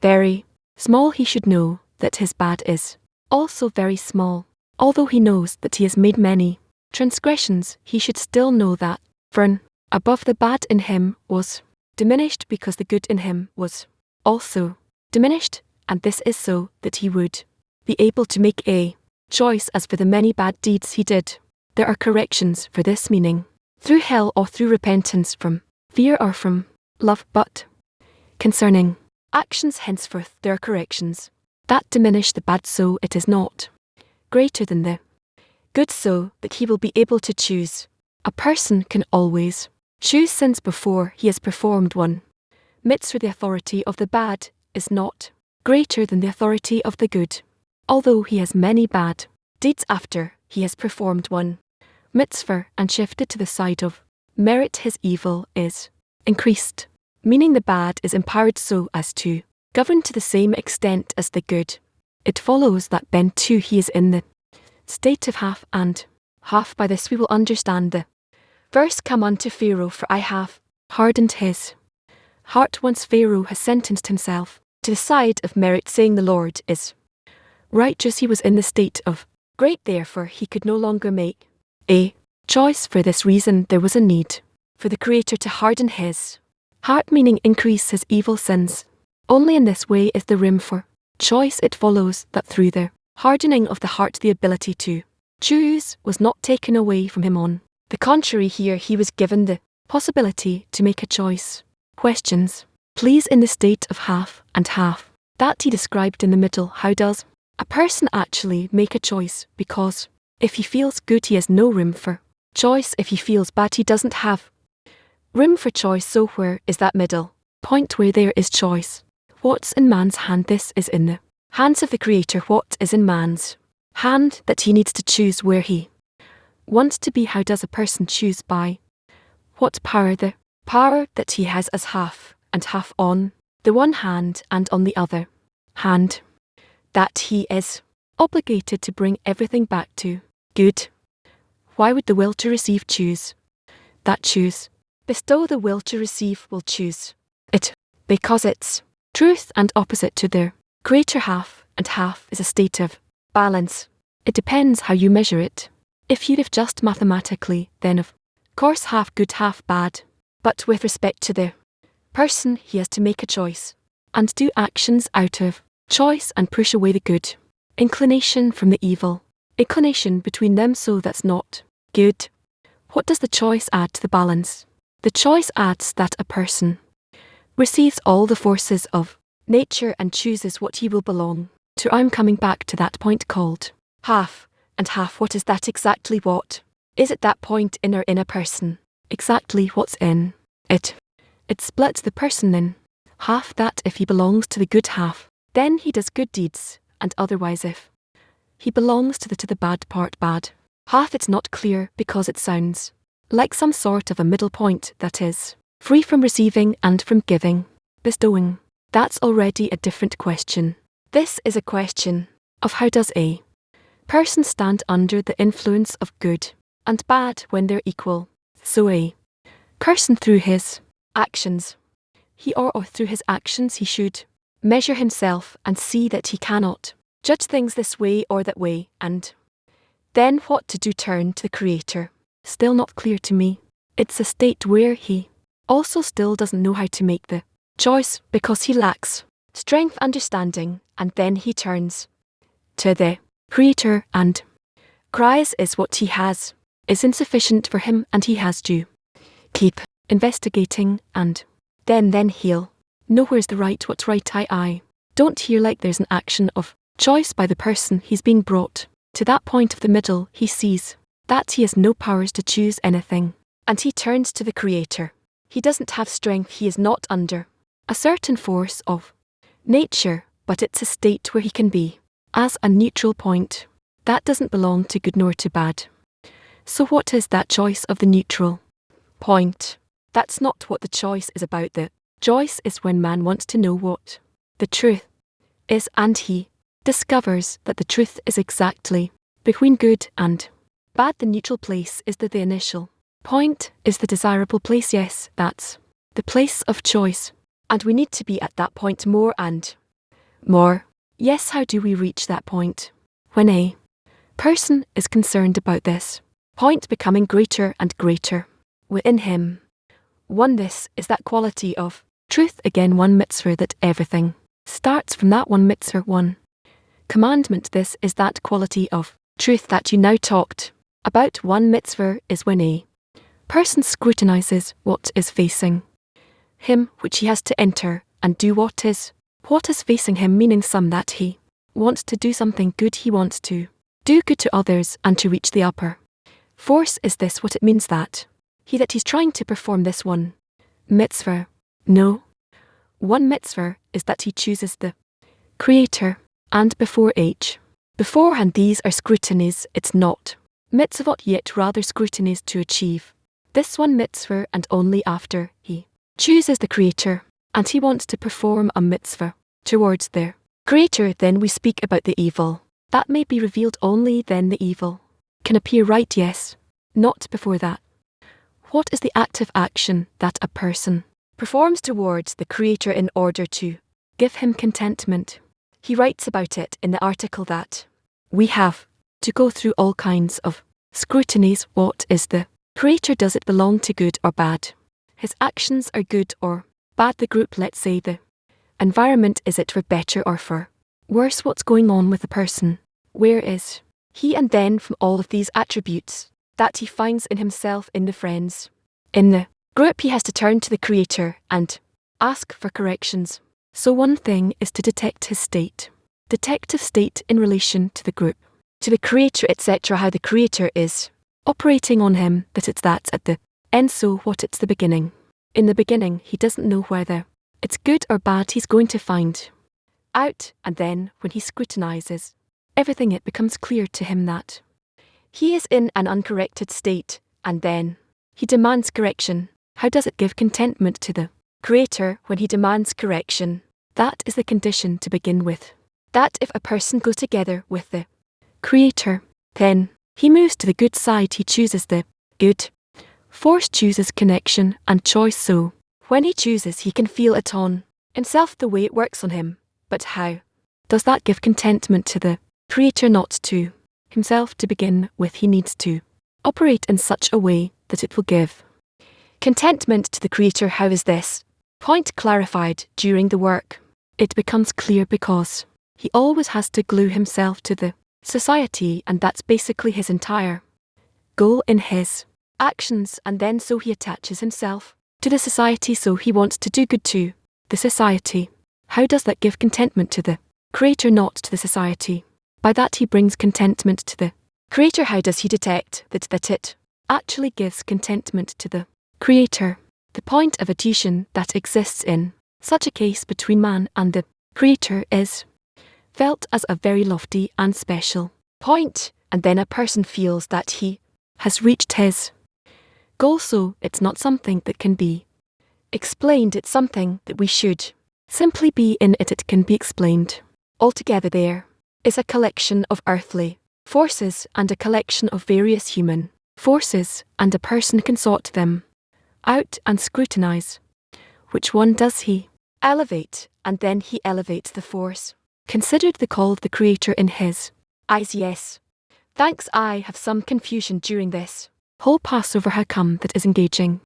very small, he should know that his bad is also very small. Although he knows that he has made many transgressions, he should still know that, for above the bad in him was diminished because the good in him was also diminished, and this is so that he would be able to make a choice as for the many bad deeds he did. There are corrections for this meaning, through hell or through repentance, from fear or from love, but concerning actions henceforth there are corrections that diminish the bad, so it is not greater than the good, so that he will be able to choose. A person can always choose sins before he has performed one mitzvah. The authority of the bad is not greater than the authority of the good. Although he has many bad deeds after he has performed one mitzvah and shifted to the side of merit, his evil is increased, meaning the bad is empowered so as to govern to the same extent as the good. It follows that then too he is in the state of half and half. By this we will understand the verse, "Come unto Pharaoh, for I have hardened his heart." Once Pharaoh has sentenced himself to the side of merit, saying the Lord is righteous, he was in the state of great, therefore he could no longer make a choice. For this reason there was a need for the Creator to harden his heart, meaning increase his evil sins. Only in this way is there room for choice. It follows that through the hardening of the heart the ability to choose was not taken away from him. On the contrary, here he was given the possibility to make a choice. Questions. Please, in the state of half and half that he described in the middle, how does a person actually make a choice? Because if he feels good, he has no room for choice. If he feels bad, he doesn't have room for choice. So where is that middle point where there is choice? What's in man's hand? This is in the hands of the Creator. What is in man's hand? That he needs to choose where he wants to be. How does a person choose? By what power? The power that he has as half and half on the one hand and on the other hand, that he is obligated to bring everything back to good. Why would the will to receive choose? That choose bestow the will to receive will choose it, because it's truth and opposite to their Creator. Half and half is a state of balance. It depends how you measure it. If you live just mathematically, then of course half good, half bad. But with respect to the person, he has to make a choice and do actions out of choice and push away the good inclination from the evil inclination between them, so that's not good. What does the choice add to the balance? The choice adds that a person receives all the forces of nature and chooses what he will belong to. I'm coming back to that point called half and half. What is that exactly? What is it? That point in a person. Exactly what's in it. It splits the person in half, that if he belongs to the good half, then he does good deeds, and otherwise if he belongs to the bad part, bad half. It's not clear because it sounds like some sort of a middle point that is free from receiving and from giving, bestowing. That's already a different question. This is a question of how does a person stand under the influence of good and bad when they're equal. So a person through his actions, he or through his actions he should measure himself and see that he cannot judge things this way or that way, and then what to do? Turn to the Creator. Still not clear to me. It's a state where he also still doesn't know how to make the choice because he lacks strength, understanding, and then he turns to the Creator and cries is what he has is insufficient for him, and he has to keep investigating, and then he'll know where's the right, what's right. I don't hear like there's an action of choice by the person. He's being brought to that point of the middle. He sees that he has no powers to choose anything, and he turns to the Creator. He doesn't have strength. He is not under a certain force of nature, but it's a state where he can be as a neutral point that doesn't belong to good nor to bad. So what is that choice of the neutral point? That's not what the choice is about. The choice is when man wants to know what the truth is, and he discovers that the truth is exactly between good and bad. The neutral place is the initial point, is the desirable place. Yes, that's the place of choice, and we need to be at that point more and more. Yes, how do we reach that point? When a person is concerned about this point becoming greater and greater within him. One, this is that quality of truth, again one mitzvah, that everything starts from that one mitzvah, one commandment. This is that quality of truth that you now talked about. One mitzvah is when a person scrutinizes what is facing him, which he has to enter and do what is facing him, meaning some that he wants to do something good, he wants to do good to others and to reach the upper force. Is this what it means that he's trying to perform this one mitzvah? No. One mitzvah is that he chooses the Creator, and beforehand these are scrutinies. It's not mitzvot yet, rather scrutinies to achieve this one mitzvah, and only after he chooses the Creator and he wants to perform a mitzvah towards the Creator, then we speak about the evil that may be revealed. Only then the evil can appear, right? Yes. Not before that. What is the active action that a person performs towards the Creator in order to give him contentment? He writes about it in the article that we have to go through all kinds of scrutinies. What is the Creator? Does it belong to good or bad? His actions are good or bad? The group, let's say the environment, is it for better or for worse? What's going on with the person? Where is he? And then from all of these attributes that he finds in himself, in the friends, in the group, he has to turn to the Creator and ask for corrections. So one thing is to detect his state, detective state in relation to the group, to the Creator, etc., how the Creator is operating on him, that it's that at the end. So what, it's the beginning. In the beginning, he doesn't know whether it's good or bad. He's going to find out, and then when he scrutinizes everything, it becomes clear to him that he is in an uncorrected state, and then he demands correction. How does it give contentment to the Creator when he demands correction? That is the condition to begin with. That if a person goes together with the Creator, then he moves to the good side. He chooses the good force, chooses connection and choice. So when he chooses, he can feel it on himself, the way it works on him. But how does that give contentment to the Creator? Not to himself to begin with. He needs to operate in such a way that it will give contentment to the Creator. How is this point clarified during the work? It becomes clear because he always has to glue himself to the society, and that's basically his entire goal in his actions, and then so he attaches himself to the society, so he wants to do good to the society. How does that give contentment to the Creator? Not to the society. By that he brings contentment to the Creator. How does he detect that it actually gives contentment to the Creator? The point of adhesion that exists in such a case between man and the Creator is felt as a very lofty and special point, and then a person feels that he has reached his goal. So it's not something that can be explained, it's something that we should simply be in it. It can be explained. Altogether there is a collection of earthly forces and a collection of various human forces, and a person can sort them out and scrutinize. Which one does he elevate? And then he elevates the force considered the call of the Creator in his eyes. Yes. Thanks. I have some confusion during this whole Passover. How come that is engaging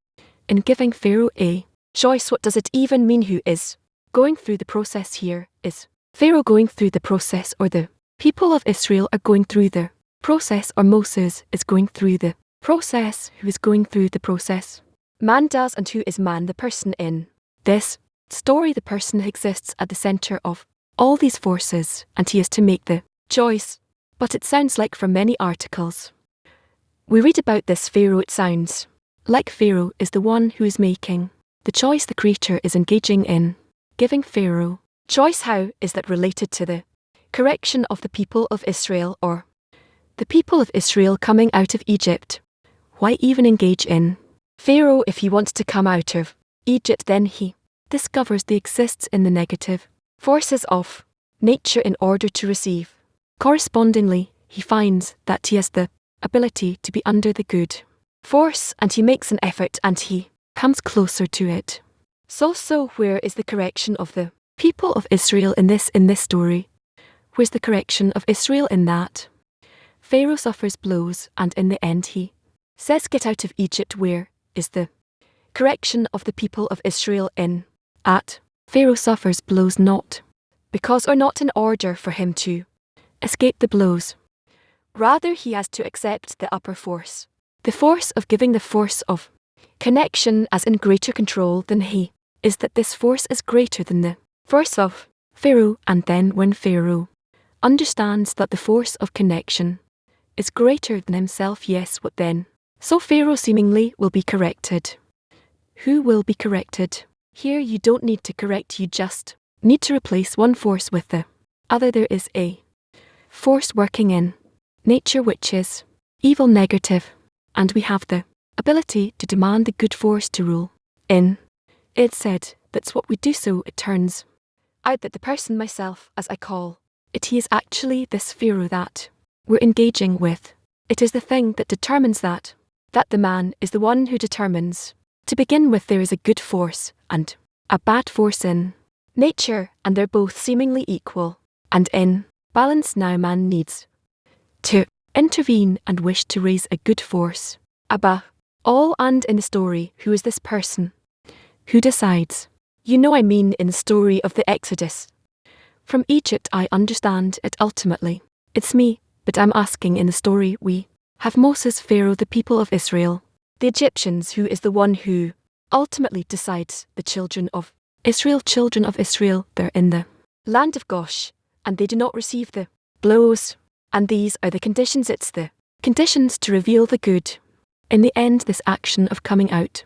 in giving Pharaoh a choice? What does it even mean? Who is going through the process here? Is Pharaoh going through the process, or the people of Israel are going through the process, or Moses is going through the process? Who is going through the process? Man does. And who is man? The person in this story. The person exists at the center of all these forces, and he is to make the choice. But it sounds like from many articles we read about this Pharaoh, it sounds like Pharaoh is the one who is making the choice. The Creator is engaging in giving Pharaoh choice. How is that related to the correction of the people of Israel, or the people of Israel coming out of Egypt? Why even engage in Pharaoh if he wants to come out of Egypt? Then he discovers they exists in the negative forces of nature in order to receive. Correspondingly, he finds that he has the ability to be under the good force, and he makes an effort and he comes closer to it. So where is the correction of the people of Israel in this story. Where's the correction of Israel in that? Pharaoh suffers blows and in the end he says get out of Egypt. Where is the correction of the people of Israel in at? Pharaoh suffers blows not because or not in order for him to escape the blows. Rather he has to accept the upper force. The force of giving, the force of connection as in greater control than he is, that this force is greater than the force of Pharaoh. And then when Pharaoh understands that the force of connection is greater than himself, yes, what then? So Pharaoh seemingly will be corrected. Who will be corrected? Here you don't need to correct, you just need to replace one force with the other. There is a force working in nature which is evil, negative, and we have the ability to demand the good force to rule in. It said, that's what we do, so it turns out that the person, myself, as I call it, he is actually this Pharaoh that we're engaging with. It is the thing that determines that the man is the one who determines. To begin with, there is a good force and a bad force in nature, and they're both seemingly equal and in balance. Now man needs to intervene and wish to raise a good force above all. And in the story, who is this person who decides? You know, I mean in the story of the Exodus from Egypt, I understand it ultimately. It's me, but I'm asking, in the story we have Moses, Pharaoh, the people of Israel, the Egyptians, who is the one who ultimately decides? The children of Israel, they're in the land of Gosh, and they do not receive the blows. And these are the conditions. It's the conditions to reveal the good. In the end, this action of coming out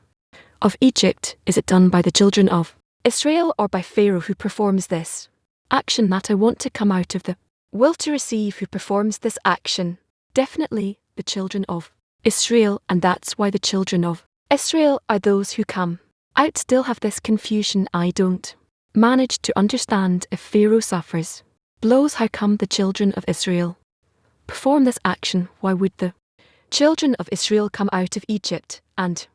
of Egypt, is it done by the children of Israel or by Pharaoh who performs this action? That I want to come out of the will to receive. Who performs this action? Definitely the children of Israel, and that's why the children of Israel are those who come out. Still have this confusion. I don't manage to understand. If Pharaoh suffers blows, how come the children of Israel perform this action? Why would the children of Israel come out of Egypt and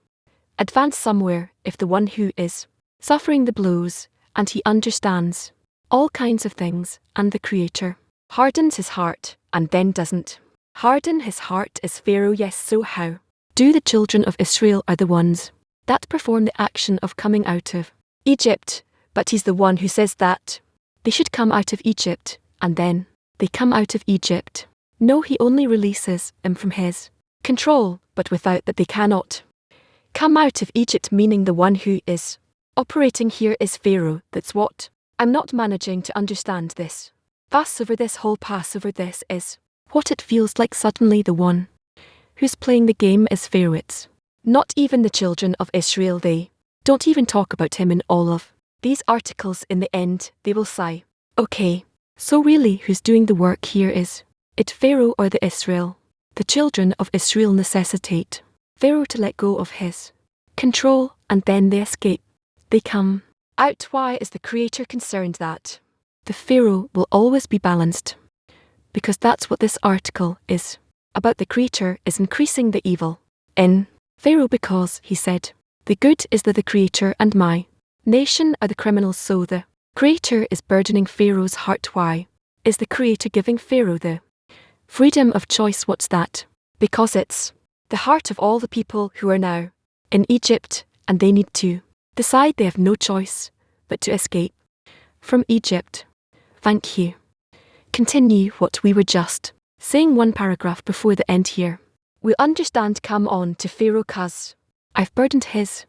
advance somewhere if the one who is suffering the blows, and he understands all kinds of things, and the Creator hardens his heart and then doesn't harden his heart, is Pharaoh? Yes. So how do the children of Israel are the ones that perform the action of coming out of Egypt? But he's the one who says that they should come out of Egypt, and then they come out of Egypt. No, he only releases them from his control, but without that they cannot come out of Egypt, meaning the one who is operating here is Pharaoh. That's what I'm not managing to understand. This Passover, this whole Passover, this is what it feels like. Suddenly the one who's playing the game is Pharaoh. It's not even the children of Israel. They don't even talk about him in all of these articles. In the end, they will sigh. Okay, so really who's doing the work here? Is it Pharaoh or the Israel? The children of Israel necessitate Pharaoh to let go of his control, and then they escape. They come out. Why is the Creator concerned that the Pharaoh will always be balanced? Because that's what this article is about. The Creator is increasing the evil in Pharaoh, because he said, the good is the Creator and my nation are the criminals. So the Creator is burdening Pharaoh's heart. Why is the Creator giving Pharaoh the freedom of choice? What's that? Because it's the heart of all the people who are now in Egypt, and they need to decide. They have no choice but to escape from Egypt. Thank you. Continue what we were just saying, one paragraph before the end here. We understand. Come on to Pharaoh, 'cause I've burdened his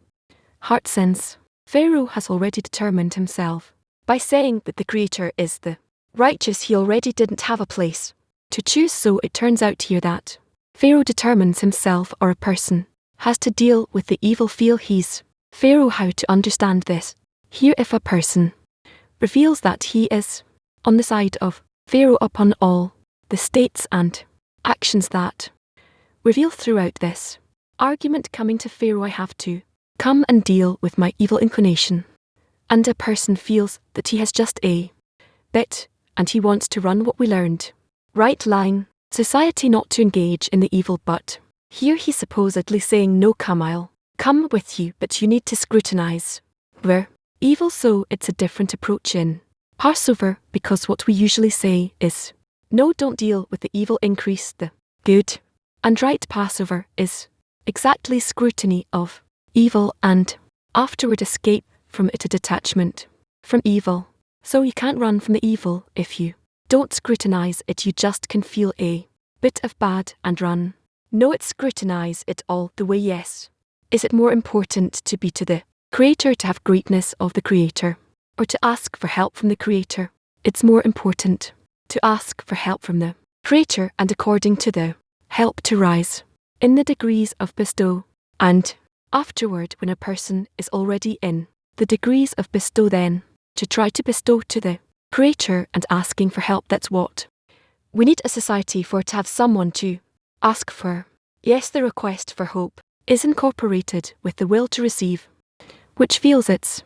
heart. Since Pharaoh has already determined himself by saying that the Creator is the righteous, he already didn't have a place to choose. So it turns out here that Pharaoh determines himself, or a person has to deal with the evil. Feel he's Pharaoh. How to understand this? Here, if a person reveals that he is on the side of Pharaoh upon all the states and actions that reveal throughout this argument, coming to Pharaoh, I have to come and deal with my evil inclination. And a person feels that he has just a bit, and he wants to run what we learned. Right line, society not to engage in the evil, but here he's supposedly saying, no, come, I'll come with you, but you need to scrutinize where Evil, so it's a different approach in Passover, because what we usually say is, no, don't deal with the evil, increase the good. And right Passover is exactly scrutiny of evil and afterward escape from it, a detachment from evil. So you can't run from the evil if you don't scrutinize it, you just can feel a bit of bad and run. No, it's scrutinize it all the way, yes. Is it more important to be to the Creator, to have greatness of the Creator, or to ask for help from the Creator? It's more important to ask for help from the Creator, and according to the help to rise in the degrees of bestow. And afterward, when a person is already in the degrees of bestow, then to try to bestow to the Creator and asking for help. That's what we need a society for, to have someone to ask for. Yes, the request for hope is incorporated with the will to receive, which feels its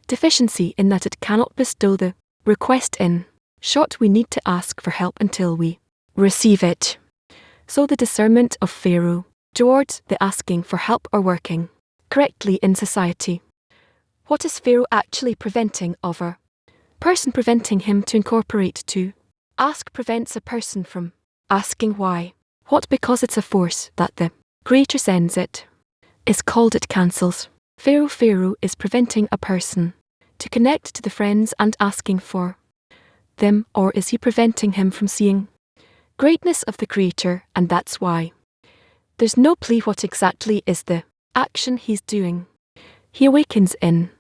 deficiency in that it cannot bestow the request. In short, we need to ask for help until we receive it. So the discernment of Pharaoh towards the asking for help or working correctly in society. What is Pharaoh actually preventing of a person? Preventing him to incorporate to ask prevents a person from asking why. What? Because it's a force that the Creator sends, it is called, it cancels. Pharaoh is preventing a person to connect to the friends and asking for them, or is he preventing him from seeing greatness of the Creator? And that's why there's no plea. What exactly is the action he's doing? He awakens in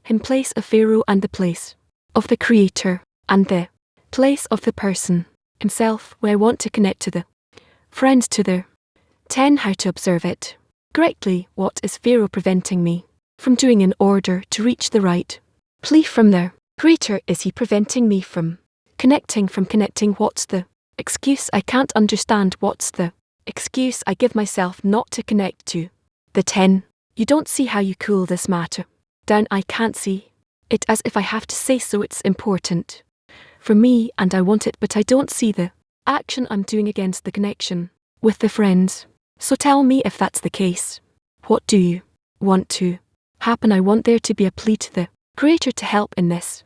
him place of Pharaoh and the place of the Creator and the place of the person himself, where I want to connect to the friends, to the 10. How to observe it correctly. What is Pharaoh preventing me from doing in order to reach the right plea from the Creator? Is he preventing me from connecting? What's the excuse? I can't understand. What's the excuse I give myself not to connect to the 10? You don't see how you cool this matter down. I can't see it, as if I have to say so. It's important for me and I want it, but I don't see the action I'm doing against the connection with the friends. So tell me if that's the case. What do you want to happen? I want there to be a plea to the Creator to help in this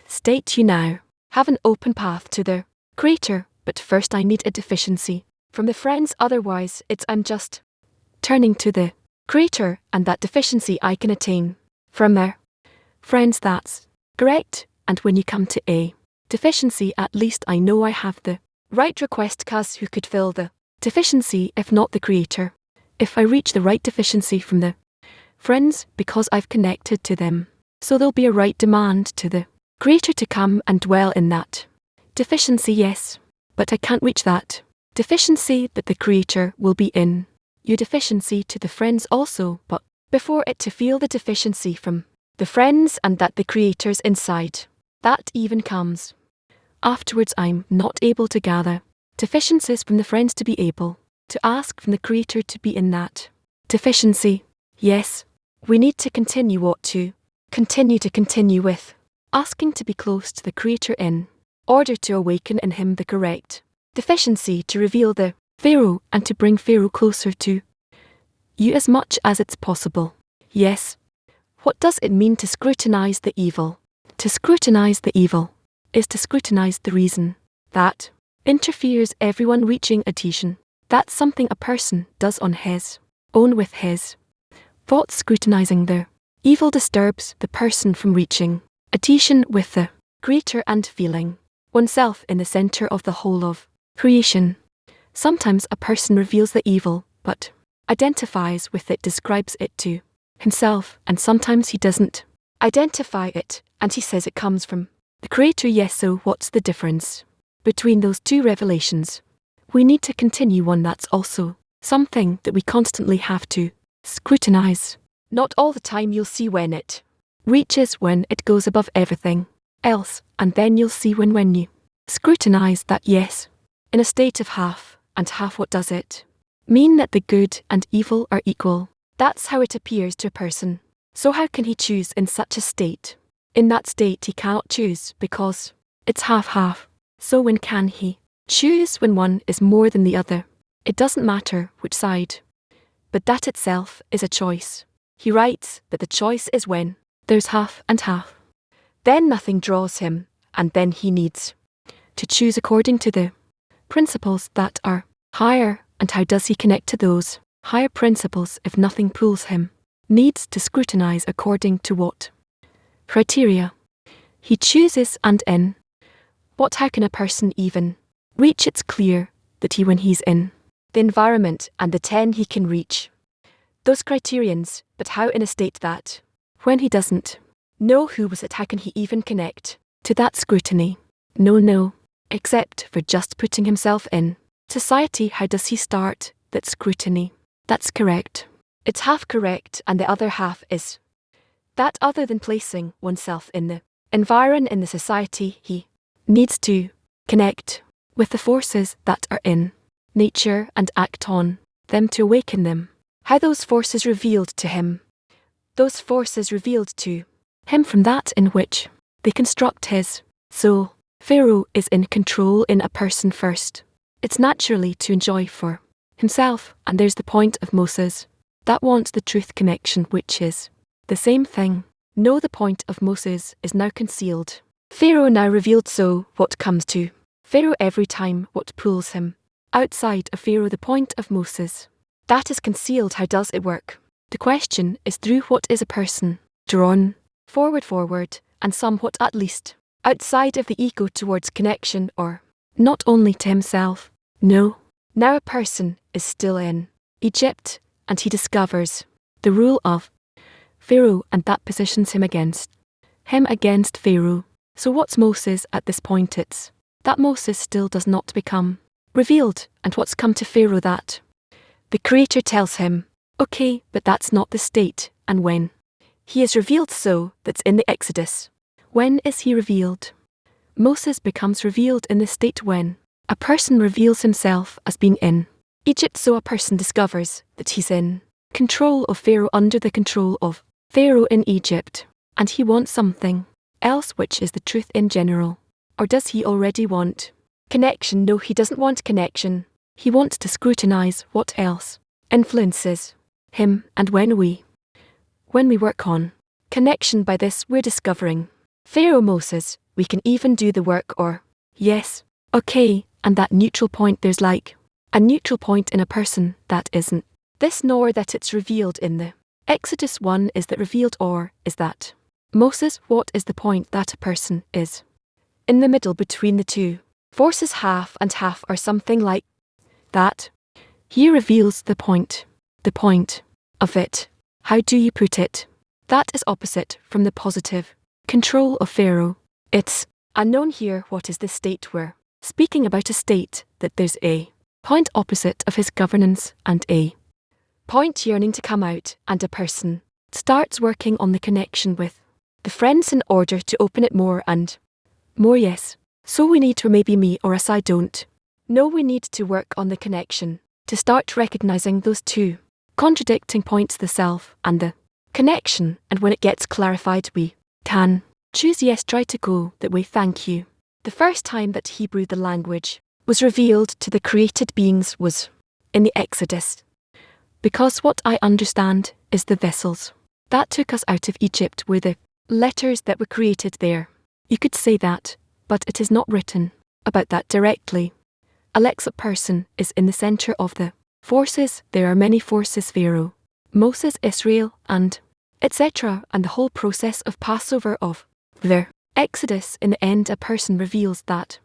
state. You now have an open path to the Creator, but first I need a deficiency from the friends, otherwise I'm just turning to the Creator, and that deficiency I can attain from their friends. That's correct. And when you come to a deficiency, at least I know I have the right request, cause who could fill the deficiency if not the Creator? If I reach the right deficiency from the friends, because I've connected to them, so there'll be a right demand to the Creator to come and dwell in that deficiency. Yes, but I can't reach that deficiency that the Creator will be in. Your deficiency to the friends also, but before it to feel the deficiency from the friends and that the Creator's inside, that even comes afterwards. I'm not able to gather deficiencies from the friends to be able to ask from the Creator to be in that deficiency. Yes, we need to continue with asking to be close to the Creator in order to awaken in him the correct deficiency, to reveal the Pharaoh and to bring Pharaoh closer to you as much as it's possible. Yes. What does it mean to scrutinize the evil? To scrutinize the evil is to scrutinize the reason that interferes everyone reaching adhesion. That's something a person does on his own with his thoughts. Scrutinizing the evil disturbs the person from reaching adhesion with the Creator and feeling oneself in the center of the whole of creation. Sometimes a person reveals the evil, but identifies with it, describes it to himself, and sometimes he doesn't identify it, and he says it comes from the Creator. Yes, so what's the difference between those two revelations? We need to continue one. That's also something that we constantly have to scrutinize. Not all the time. You'll see when it reaches, when it goes above everything else, and then you'll see when you scrutinize that. Yes, in a state of half and half. What does it mean? That the good and evil are equal. That's how it appears to a person. So how can he choose in such a state? In that state he cannot choose, because it's half-half. So when can he choose? When one is more than the other. It doesn't matter which side, but that itself is a choice. He writes that the choice is when There's half and half. Then nothing draws him, and then he needs to choose according to the principles that are higher. And how does he connect to those higher principles if nothing pulls him? Needs to scrutinize according to what criteria he chooses, and in what how can a person even reach? It's clear that when he's in the environment and the 10 he can reach those criterions, but how in a state that when he doesn't know who was it, how can he even connect to that scrutiny? No, except for just putting himself in society. How does he start that scrutiny? That's correct. It's half correct, and the other half is that other than placing oneself in the environment, in the society, he needs to connect with the forces that are in nature and act on them to awaken them. How those forces revealed to him. Those forces revealed to him from that in which they construct his soul. Pharaoh is in control in a person first. It's naturally to enjoy for himself, and there's the point of Moses that wants the truth connection, which is the same thing. No, the point of Moses is now concealed. Pharaoh now revealed, so what comes to Pharaoh every time, what pulls him outside of Pharaoh, the point of Moses that is concealed. How does it work? The question is through what is a person drawn forward, and somewhat at least outside of the ego towards connection, or not only to himself. No. Now a person is still in Egypt, and he discovers the rule of Pharaoh, and that positions him against Pharaoh. So what's Moses at this point? It's that Moses still does not become revealed, and what's come to Pharaoh that the Creator tells him, okay, but that's not the state, and when he is revealed, so that's in the Exodus. When is he revealed? Moses becomes revealed in the state when a person reveals himself as being in Egypt, so a person discovers that he's in control of Pharaoh, under the control of Pharaoh in Egypt, and he wants something else, which is the truth in general. Or does he already want connection? No, he doesn't want connection. He wants to scrutinize what else influences him, and when we work on connection, by this we're discovering Pharaoh. Moses, we can even do the work, or yes, okay, and that neutral point, there's like a neutral point in a person that isn't this nor that. It's revealed in the Exodus. One is that revealed, or is that Moses? What is the point? That a person is in the middle between the two forces, half and half, or something like that. He reveals the point of it. How do you put it? That is opposite from the positive control of Pharaoh. It's unknown here. What is the state? We're speaking about a state that there's a point opposite of his governance, and a point yearning to come out, and a person starts working on the connection with the friends in order to open it more and more. Yes. So we need to, maybe me or us, I don't know, we need to work on the connection to start recognizing those two contradicting points, the self and the connection, and when it gets clarified we can choose, yes, try to go that way. Thank you. The first time that Hebrew, the language, was revealed to the created beings was in the Exodus, because what I understand is the vessels that took us out of Egypt were the letters that were created there. You could say that, but it is not written about that directly. Alexa person is in the center of the forces. There are many forces: Pharaoh, Moses, Israel, and etc. And the whole process of Passover, of the Exodus. In the end, a person reveals that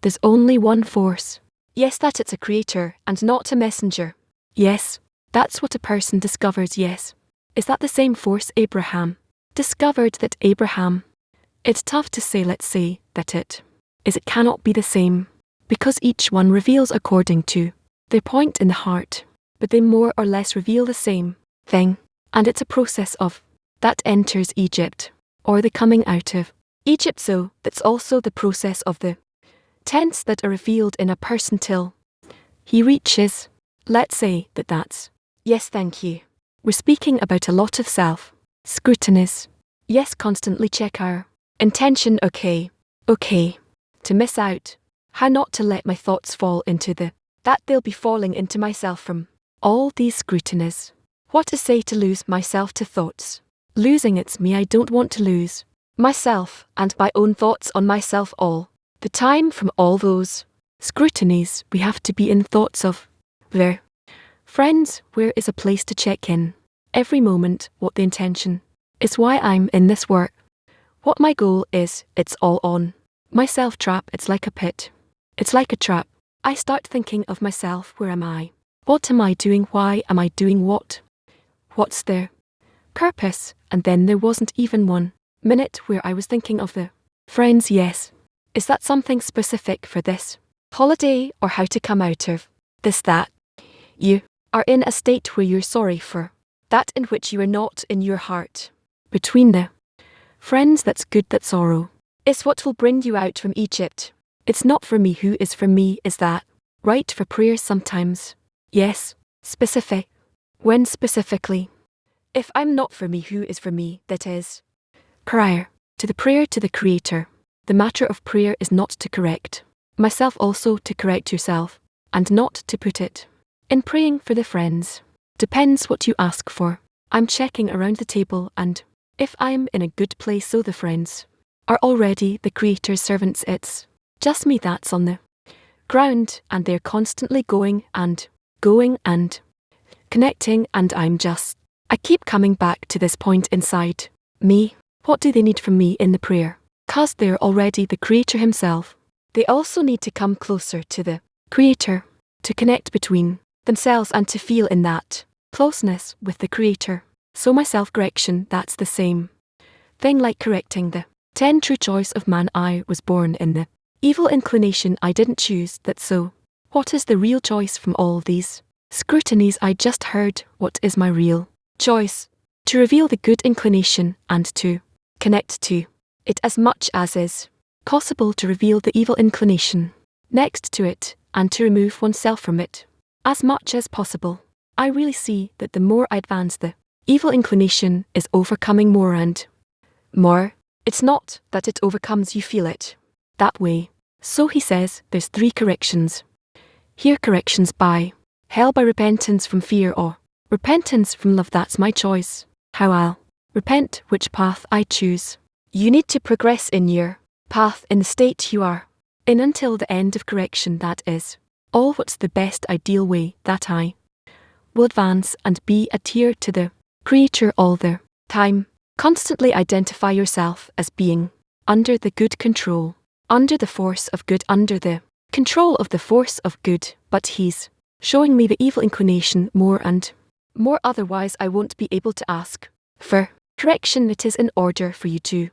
there's only one force. Yes, that it's a creator and not a messenger. Yes, that's what a person discovers. Yes. Is that the same force Abraham discovered? That Abraham, it's tough to say. Let's say that it cannot be the same, because each one reveals according to their point in the heart, but they more or less reveal the same thing, and it's a process of that enters Egypt, or the coming out of Egypt. So that's also the process of the tenets that are revealed in a person till he reaches. Let's say that that's, yes, thank you. We're speaking about a lot of self scrutinies. Yes, constantly check our intention. Okay. To miss out. How not to let my thoughts fall into that they'll be falling into myself from all these scrutinies. What to say to lose myself to thoughts. Losing it's me I don't want to lose. Myself and my own thoughts on myself all the time from all those scrutinies we have to be in thoughts of. There. Friends, where is a place to check in? Every moment, what the intention is why I'm in this work. What my goal is, it's all on. My self-trap, it's like a pit. It's like a trap. I start thinking of myself, where am I? What am I doing? Why am I doing what? What's their purpose? And then there wasn't even 1 minute where I was thinking of the friends. Yes. Is that something specific for this holiday or how to come out of this that? You are in a state where you're sorry for that in which you are not in your heart. Between the friends that's good that sorrow is what will bring you out from Egypt. It's not for me who is for me is that right for prayer sometimes. Yes, specific. When specifically. If I'm not for me who is for me, that is prior to the prayer to the Creator. The matter of prayer is not to correct myself, also to correct yourself, and not to put it in praying for the friends. Depends what you ask for. I'm checking around the table and if I'm in a good place so the friends are already the Creator's servants, it's just me that's on the ground and they're constantly going and connecting and I keep coming back to this point inside me. What do they need from me in the prayer? 'Cause they're already the Creator himself. They also need to come closer to the Creator, to connect between themselves and to feel in that closeness with the Creator. So my self-correction, that's the same thing like correcting the 10 true choice of man. I was born in the evil inclination I didn't choose that, so what is the real choice from all these scrutinies I just heard? What is my real choice? To reveal the good inclination and to connect to it as much as is possible, to reveal the evil inclination next to it and to remove oneself from it as much as possible. I really see that the more I advance, the evil inclination is overcoming more and more. It's not that it overcomes, you feel it that way. So he says there's 3 corrections. Here corrections by hell, by repentance from fear or repentance from love. That's my choice. How I'll repent, which path I choose. You need to progress in your path in the state you are in until the end of correction. That is all what's the best ideal way that I will advance and be adhere to the Creator all the time. Constantly identify yourself as being under the good control, under the force of good, under the control of the force of good. But he's showing me the evil inclination more and more, otherwise I won't be able to ask for correction. It is in order for you to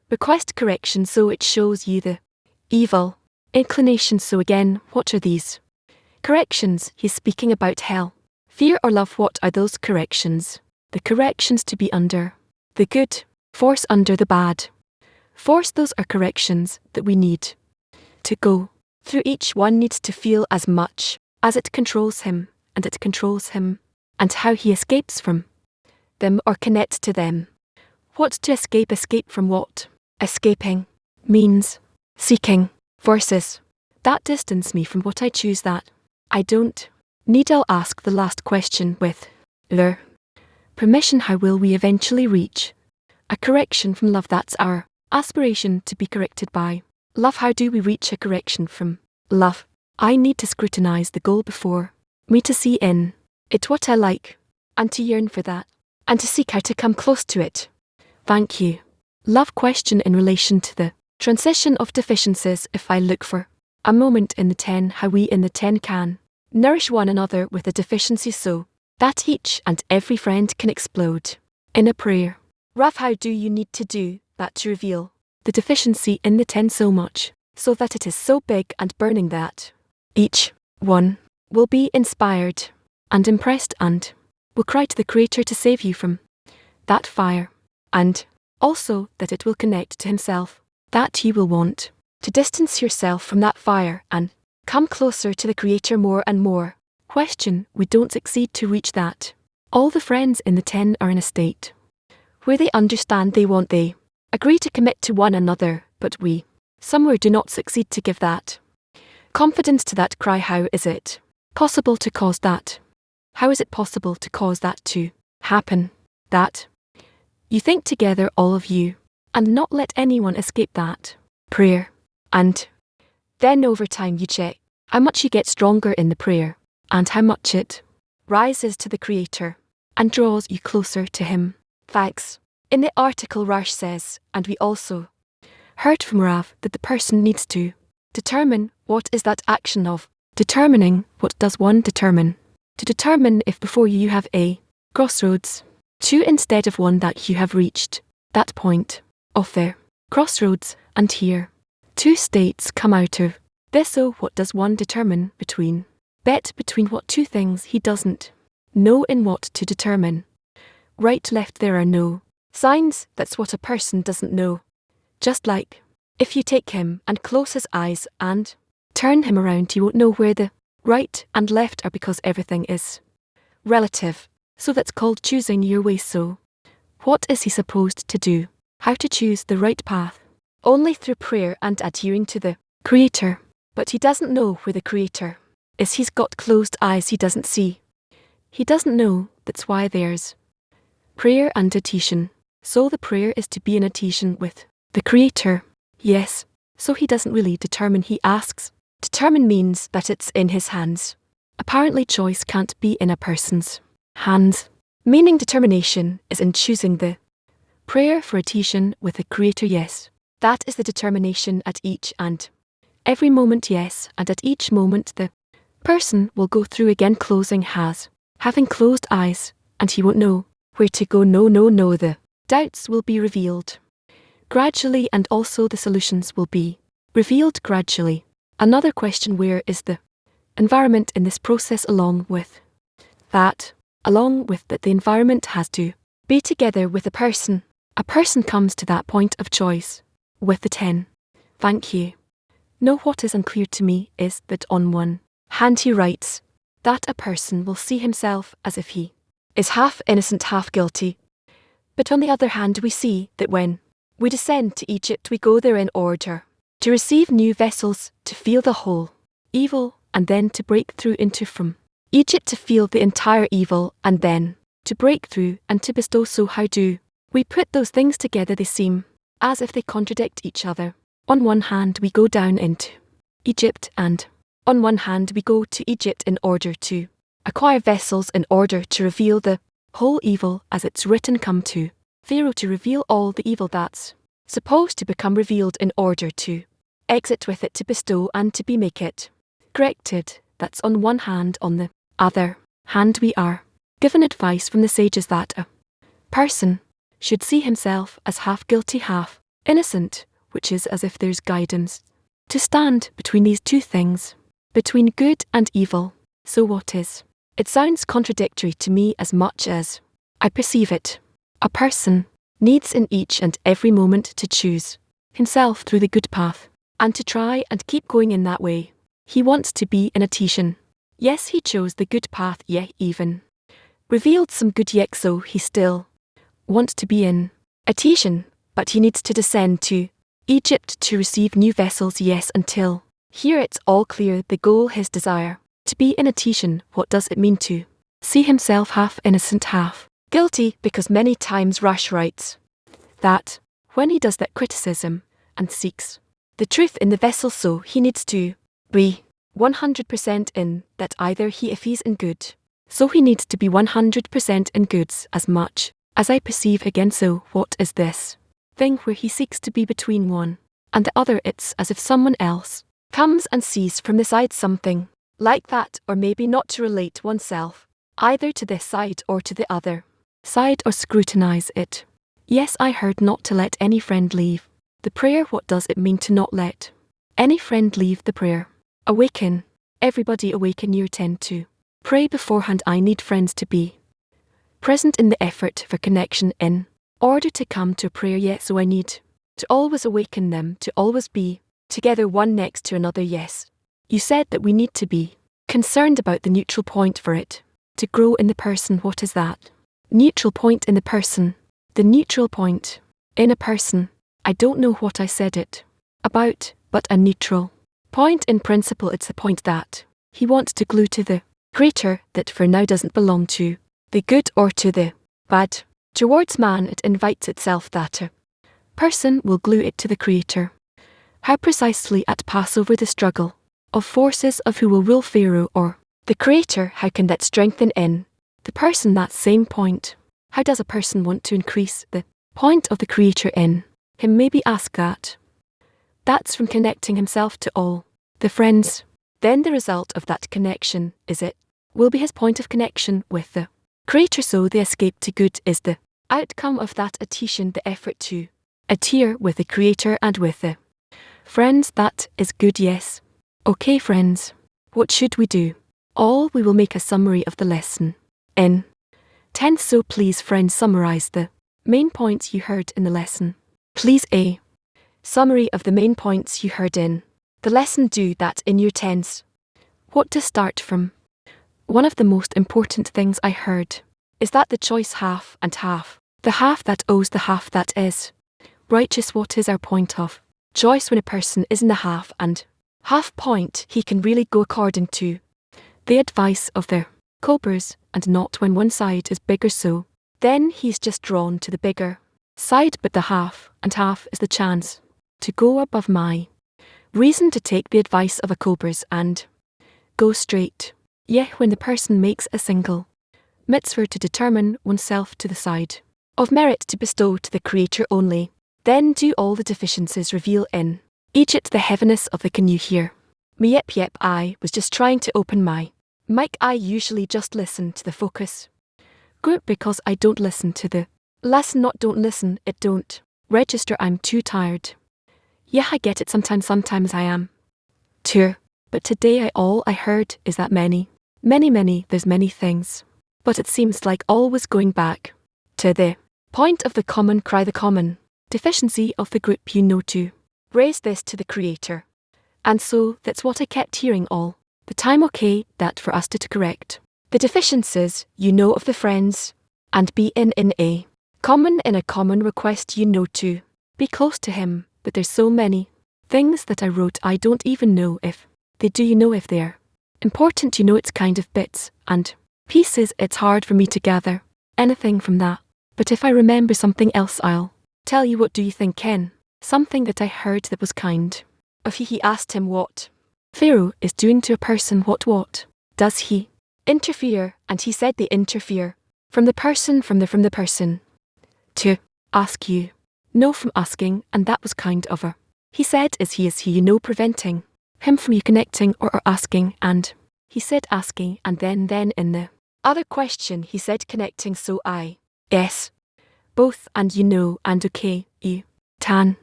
request correction, so it shows you the evil inclination. So again, what are these corrections? He's speaking about hell, fear or love. What are those corrections? The corrections to be under the good force, under the bad force. Those are corrections that we need to go through. Each one needs to feel as much as it controls him, and it controls him, and how he escapes from them or connect to them. What to escape? Escape from what? Escaping means seeking forces that distance me from what I choose, that I don't need. I'll ask the last question with their permission. How will we eventually reach a correction from love? That's our aspiration, to be corrected by love. How do we reach a correction from love? I need to scrutinize the goal before me, to see in it what I like, and to yearn for that, and to seek how to come close to it. Thank you. Love question in relation to the transition of deficiencies. If I look for a moment in the 10, how we in the 10 can nourish one another with a deficiency so that each and every friend can explode in a prayer. Rav, how do you need to do that to reveal the deficiency in the 10 so much, so that it is so big and burning that each one will be inspired and impressed and will cry to the Creator to save you from that fire, and also that it will connect to himself, that you will want to distance yourself from that fire and come closer to the Creator more and more. Question: we don't succeed to reach that. All the friends in the 10 are in a state where they understand, they want, they agree to commit to one another, but we somewhere do not succeed to give that confidence to that cry. How is it possible to cause that? How is it possible to cause that to happen? That You think together, all of you, and not let anyone escape that prayer. And then over time you check how much you get stronger in the prayer, and how much it rises to the Creator and draws you closer to Him. Thanks. In the article, Rash says, and we also heard from Rav, that the person needs to determine what is that action of determining. What does one determine? To determine if before you have a crossroads, two instead of one, that you have reached that point of the crossroads, and here two states come out of this. So what does one determine between? Bet between what two things he doesn't know in what to determine. Right left, there are no signs. That's what a person doesn't know. Just like if you take him and close his eyes and turn him around, you won't know where the right and left are, because everything is relative. So that's called choosing your way. So what is he supposed to do? How to choose the right path? Only through prayer and adhering to the Creator. But he doesn't know where the Creator is. He's got closed eyes, he doesn't see. He doesn't know. That's why there's prayer and adhesion. So the prayer is to be in adhesion with the Creator. Yes. So he doesn't really determine, he asks. Determine means that it's in his hands. Apparently choice can't be in a person's hands. Meaning determination is in choosing the prayer for adhesion with the Creator. Yes. That is the determination at each and every moment. Yes. And at each moment the person will go through again, having closed eyes, and he won't know where to go. No. The doubts will be revealed gradually, and also the solutions will be revealed gradually. Another question: where is the environment in this process? Along with that, the environment has to be together with a person. A person comes to that point of choice with the 10. Thank you. No, what is unclear to me is that on one hand he writes that a person will see himself as if he is half innocent, half guilty. But on the other hand, we see that when we descend to Egypt, we go there in order to receive new vessels, to feel the whole evil, and then to break through into from Egypt, to feel the entire evil, and then to break through and to bestow. So how do we put those things together? They seem as if they contradict each other. On one hand, we go down into Egypt, and on one hand, we go to Egypt in order to acquire vessels, in order to reveal the whole evil, as it's written, come to Pharaoh to reveal all the evil that's supposed to become revealed, in order to exit with it, to bestow and to be make it corrected. That's on one hand. On the other hand, we are given advice from the sages that a person should see himself as half guilty, half innocent, which is as if there's guidance to stand between these two things, between good and evil. So what is? It sounds contradictory to me as much as I perceive it. A person needs in each and every moment to choose himself through the good path, and to try and keep going in that way. He wants to be in adhesion. Yes, he chose the good path, yet even revealed some good, yet so he still wants to be in adhesion, but he needs to descend to Egypt to receive new vessels. Yes, until here it's all clear, the goal, his desire to be in adhesion. What does it mean to see himself half innocent, half guilty? Because many times Rash writes that when he does that criticism and seeks the truth in the vessel, so he needs to be 100% in that, either if he's in good, so he needs to be 100% in goods, as much as I perceive. Again, so what is this thing where he seeks to be between one and the other? It's as if someone else comes and sees from the side something like that, or maybe not to relate oneself either to this side or to the other side, or scrutinize it. Yes, I heard not to let any friend leave the prayer. What does it mean to not let any friend leave the prayer? Awaken. Everybody awaken your 10 to pray beforehand. I need friends to be present in the effort for connection in order to come to prayer. Yet so I need to always awaken them, to always be together one next to another. Yes, you said that we need to be concerned about the neutral point for it to grow in the person. What is that neutral point in the person? The neutral point in a person, I don't know what I said it about, but a neutral point in principle, it's a point that he wants to glue to the Creator, that for now doesn't belong to the good or to the bad. Towards man it invites itself that a person will glue it to the Creator. How precisely at Passover the struggle of forces of who will rule Pharaoh or the Creator, how can that strengthen in the person that same point? How does a person want to increase the point of the Creator in him? Maybe ask that. That's from connecting himself to all the friends. Then the result of that connection is it will be his point of connection with the Creator, so the escape to good is the outcome of that adhesion, the effort to adhere with the Creator and with the friends. That is good, yes. Okay friends, what should we do? We will make a summary of the lesson in 10. So please friends, summarize the main points you heard in the lesson. Please a summary of the main points you heard in the lesson. Do that in your tens. What to start from? One of the most important things I heard is that the choice half and half. The half that owes the half that is righteous. What is our point of choice? When a person is in the half and half point, he can really go according to the advice of their copers, and not when one side is bigger, so then he's just drawn to the bigger side. But the half and half is the chance to go above my reason, to take the advice of a copers and go straight. Yeah, when the person makes a single mitzvah to determine oneself to the side of merit to bestow to the Creator only, then do all the deficiencies reveal in Egypt the heaviness of the. Can you hear me? Yep, I was just trying to open my mic. I usually just listen to the focus group because I don't listen to the lesson. Not don't listen, it don't register. I'm too tired. Yeah, I get it, sometimes I am too. But today all I heard is that many, there's many things. But it seems like always going back to the point of the common cry, the common deficiency of the group, to raise this to the Creator. And so that's what I kept hearing all the time. Okay, that for us to correct the deficiencies, of the friends, and be in a common request, to be close to Him. But there's so many things that I wrote, I don't even know if they do, if they're important. It's kind of bits and pieces. It's hard for me to gather anything from that. But if I remember something else, I'll tell you. What do you think, Ken? Something that I heard that was kind of he asked him what Pharaoh is doing to a person. What does he interfere? And he said they interfere from the person, from the person to ask you. No, from asking, and that was kind of a he said, is he, preventing him from you connecting or asking? And he said asking, and then in the other question he said connecting. So I yes, both, and and okay, tan.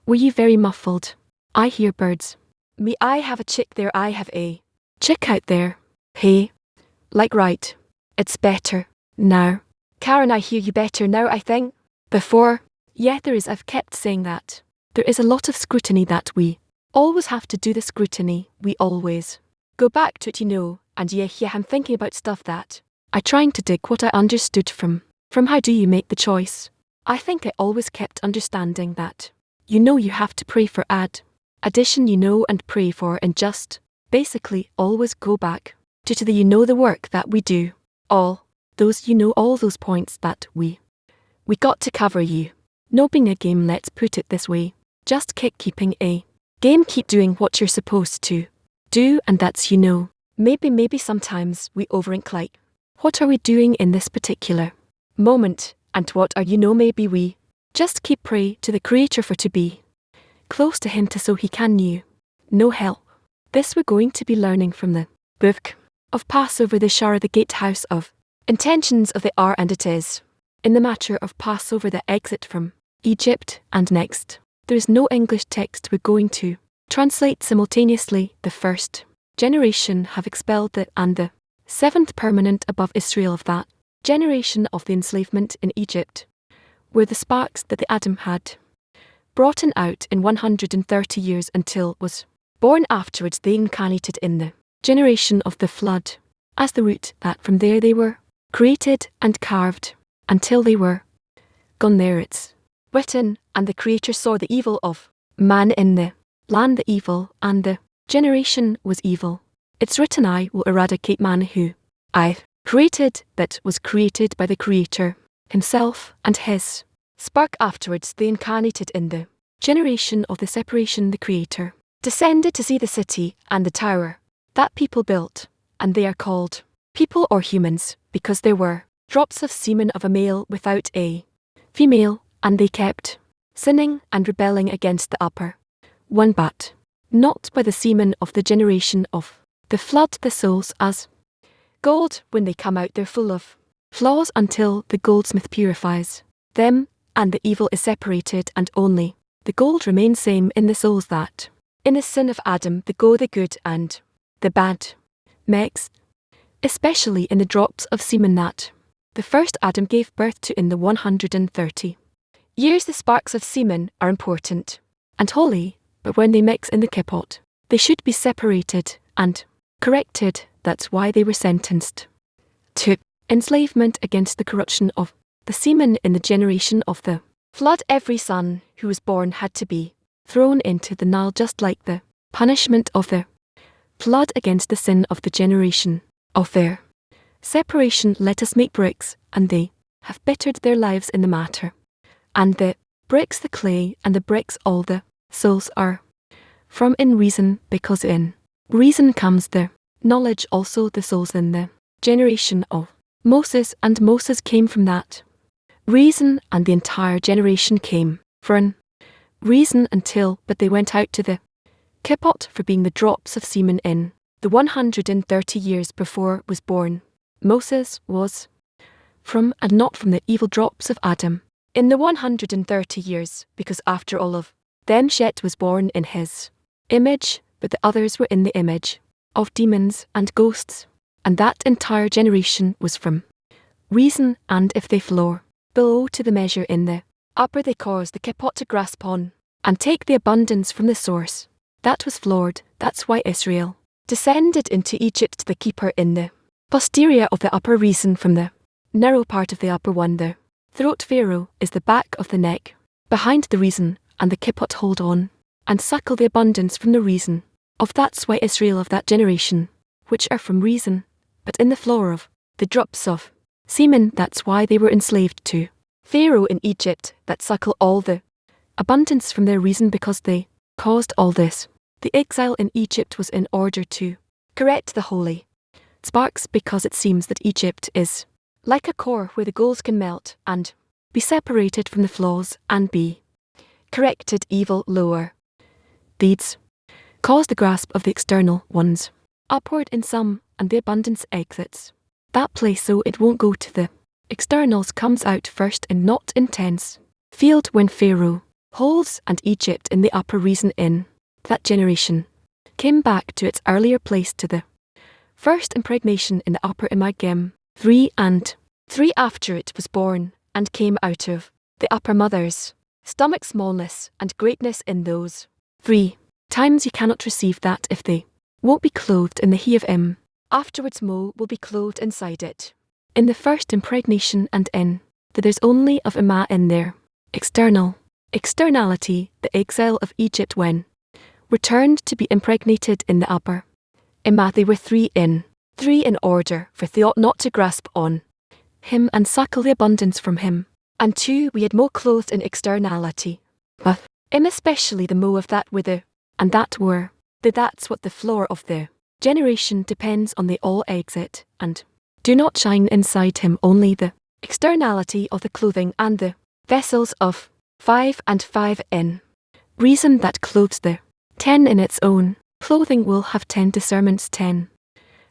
Were you very muffled? I hear birds. Me, I have a chick there, I have a chick out there. Hey, like right. It's better now. Karen, I hear you better now, I think. Before, yeah, there is. I've kept saying that. There is a lot of scrutiny that we always have to do. The scrutiny, we always go back to it, and yeah, I'm thinking about stuff that I trying to dig what I understood from how do you make the choice. I think I always kept understanding that, you have to pray for addition, and pray for, and just basically always go back to the, the work that we do. All those, all those points that we got to cover, no being a game, let's put it this way. Just keeping a game, keep doing what you're supposed to do, and that's, maybe sometimes we overthink, like, what are we doing in this particular moment, and what are, maybe we just keep pray to the Creator for to be close to Him, to so He can no help. This we're going to be learning from the book of Passover, the Shara, the gatehouse of intentions of the are, and it is in the matter of Passover, the exit from Egypt. And next, there is no English text. We're going to translate simultaneously. The first generation have expelled and the seventh permanent above Israel of that generation of the enslavement in Egypt were the sparks that the Adam had brought out in 130 years until was born. Afterwards they incarnated in the generation of the flood as the root, that from there they were created and carved until they were gone. There it's written, and the Creator saw the evil of man in the land, the evil, and the generation was evil. It's written, I will eradicate man who I've created, that was created by the Creator himself and his spark afterwards they incarnated in the generation of the separation the Creator descended to see the city and the tower that people built, and they are called people or humans because there were drops of semen of a male without a female, and they kept sinning and rebelling against the upper one, but not by the semen of the generation of the flood the souls as gold when they come out they're full of flaws until the goldsmith purifies them, and the evil is separated and only the gold remains same in the souls that in the sin of Adam they go the good and the bad mix, especially in the drops of semen that the first Adam gave birth to in the 130 years. The sparks of semen are important and holy, but when they mix in the kippot, they should be separated and corrected. That's why they were sentenced to enslavement against the corruption of the semen in the generation of the flood. Every son who was born had to be thrown into the Nile, just like the punishment of the flood against the sin of the generation of their separation. Let us make bricks, and they have bettered their lives in the matter. And the bricks the clay, and the bricks all the souls are from in reason, because in reason comes the knowledge. Also the souls in the generation of Moses, and Moses came from that reason, and the entire generation came from reason until but they went out to the kippot for being the drops of semen in the 130 years before was born. Moses was from and not from the evil drops of Adam in the 130 years, because after all of them Shet was born in his image, but the others were in the image of demons and ghosts, and that entire generation was from reason, and if they floor below to the measure in the upper they cause the kippot to grasp on and take the abundance from the source that was floored. That's why Israel descended into Egypt to the keeper in the posterior of the upper reason from the narrow part of the upper one. The throat Pharaoh is the back of the neck behind the reason, and the kippot hold on and suckle the abundance from the reason of. That's why Israel of that generation, which are from reason, but in the floor of the drops of semen, that's why they were enslaved to Pharaoh in Egypt, that suckle all the abundance from their reason, because they caused all this. The exile in Egypt was in order to correct the holy sparks, because it seems that Egypt is like a core where the gold can melt and be separated from the flaws and be corrected. Evil lower deeds cause the grasp of the external ones upward in some, and the abundance exits that place, so it won't go to the externals, comes out first and not intense field when Pharaoh holds, and Egypt in the upper reason in that generation came back to its earlier place, to the first impregnation in the upper Imagem 3 and 3 after it was born, and came out of the upper mother's stomach. Smallness and greatness in those 3 times you cannot receive that if they won't be clothed in the he of Im. Afterwards Mo will be clothed inside it in the first impregnation, and in that there's only of Ima in their externality. The exile of Egypt when returned to be impregnated in the upper Ima, they were 3 in order, for they ought not to grasp on him and suckle the abundance from him. And 2, we had Mo clothed in externality of Im, especially the Mo of that wither, and that were that's what the floor of the generation depends on. They all exit and do not shine inside him, only the externality of the clothing and the vessels of 5 and 5 in reason that clothes the 10 in its own clothing will have 10 discernments, 10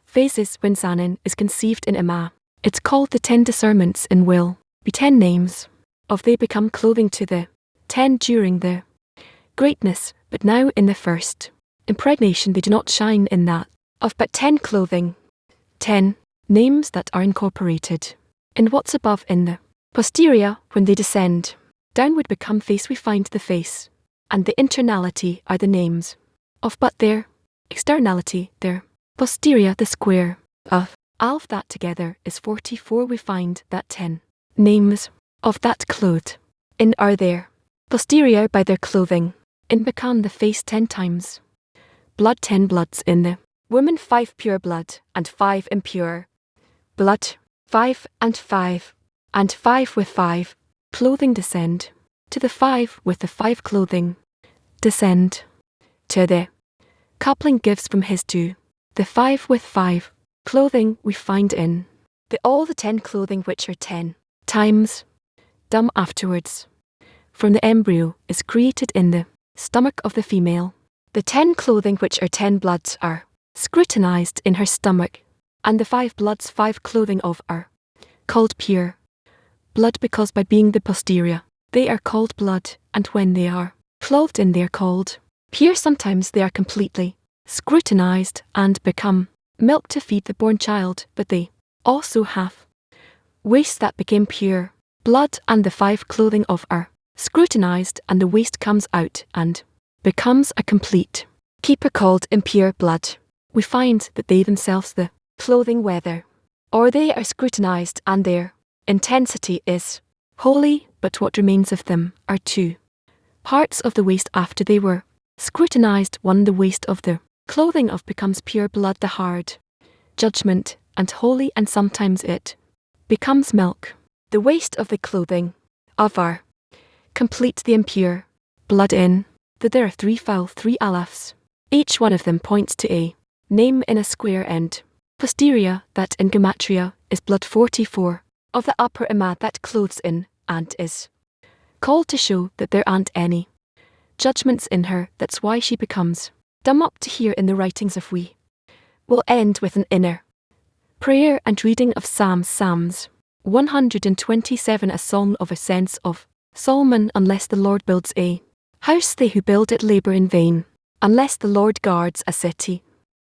phases. When Zanin is conceived in Ima, it's called the 10 discernments, and will be 10 names of they become clothing to the 10 during the greatness, but now in the first impregnation they do not shine in that of, but 10 clothing, 10 names that are incorporated in what's above in the posterior. When they descend downward become face, we find the face and the internality are the names of, but their externality, their posterior, the square of Alf, that together is 44. We find that 10 names of that clothed in are their posterior by their clothing, in become the face 10 times. Blood, 10 bloods in the woman, 5 pure blood and 5 impure blood, 5 and 5 and 5 with 5 clothing descend. To the 5 with the 5 clothing descend. To the coupling gives from his to the 5 with 5 clothing we find in all the 10 clothing which are 10 times dumb afterwards. From the embryo is created in the stomach of the female. The 10 clothing which are 10 bloods are scrutinized in her stomach, and the 5 bloods 5 clothing of are called pure blood, because by being the posterior they are called blood, and when they are clothed in they are called pure. Sometimes they are completely scrutinized and become milk to feed the born child, but they also have waste that became pure blood, and the 5 clothing of are scrutinized, and the waste comes out and becomes a complete keeper called impure blood. We find that they themselves the clothing, whether or they are scrutinized, and their intensity is holy, but what remains of them are 2 parts of the waste after they were scrutinized. 1, the waste of the clothing of becomes pure blood, the hard judgment, and holy, and sometimes it becomes milk. The waste of the clothing of are complete, the impure blood in that there are 3 foul 3 alafs. Each one of them points to a name in a square end. Posterior, that in gematria is blood 44 of the upper ima that clothes in, and is called to show that there aren't any judgments in her. That's why she becomes dumb. Up to here in the writings of we will end with an inner prayer and reading of Psalms 127, a song of ascents of Solomon. Unless the Lord builds a house, they who build it labor in vain. Unless the Lord guards a city,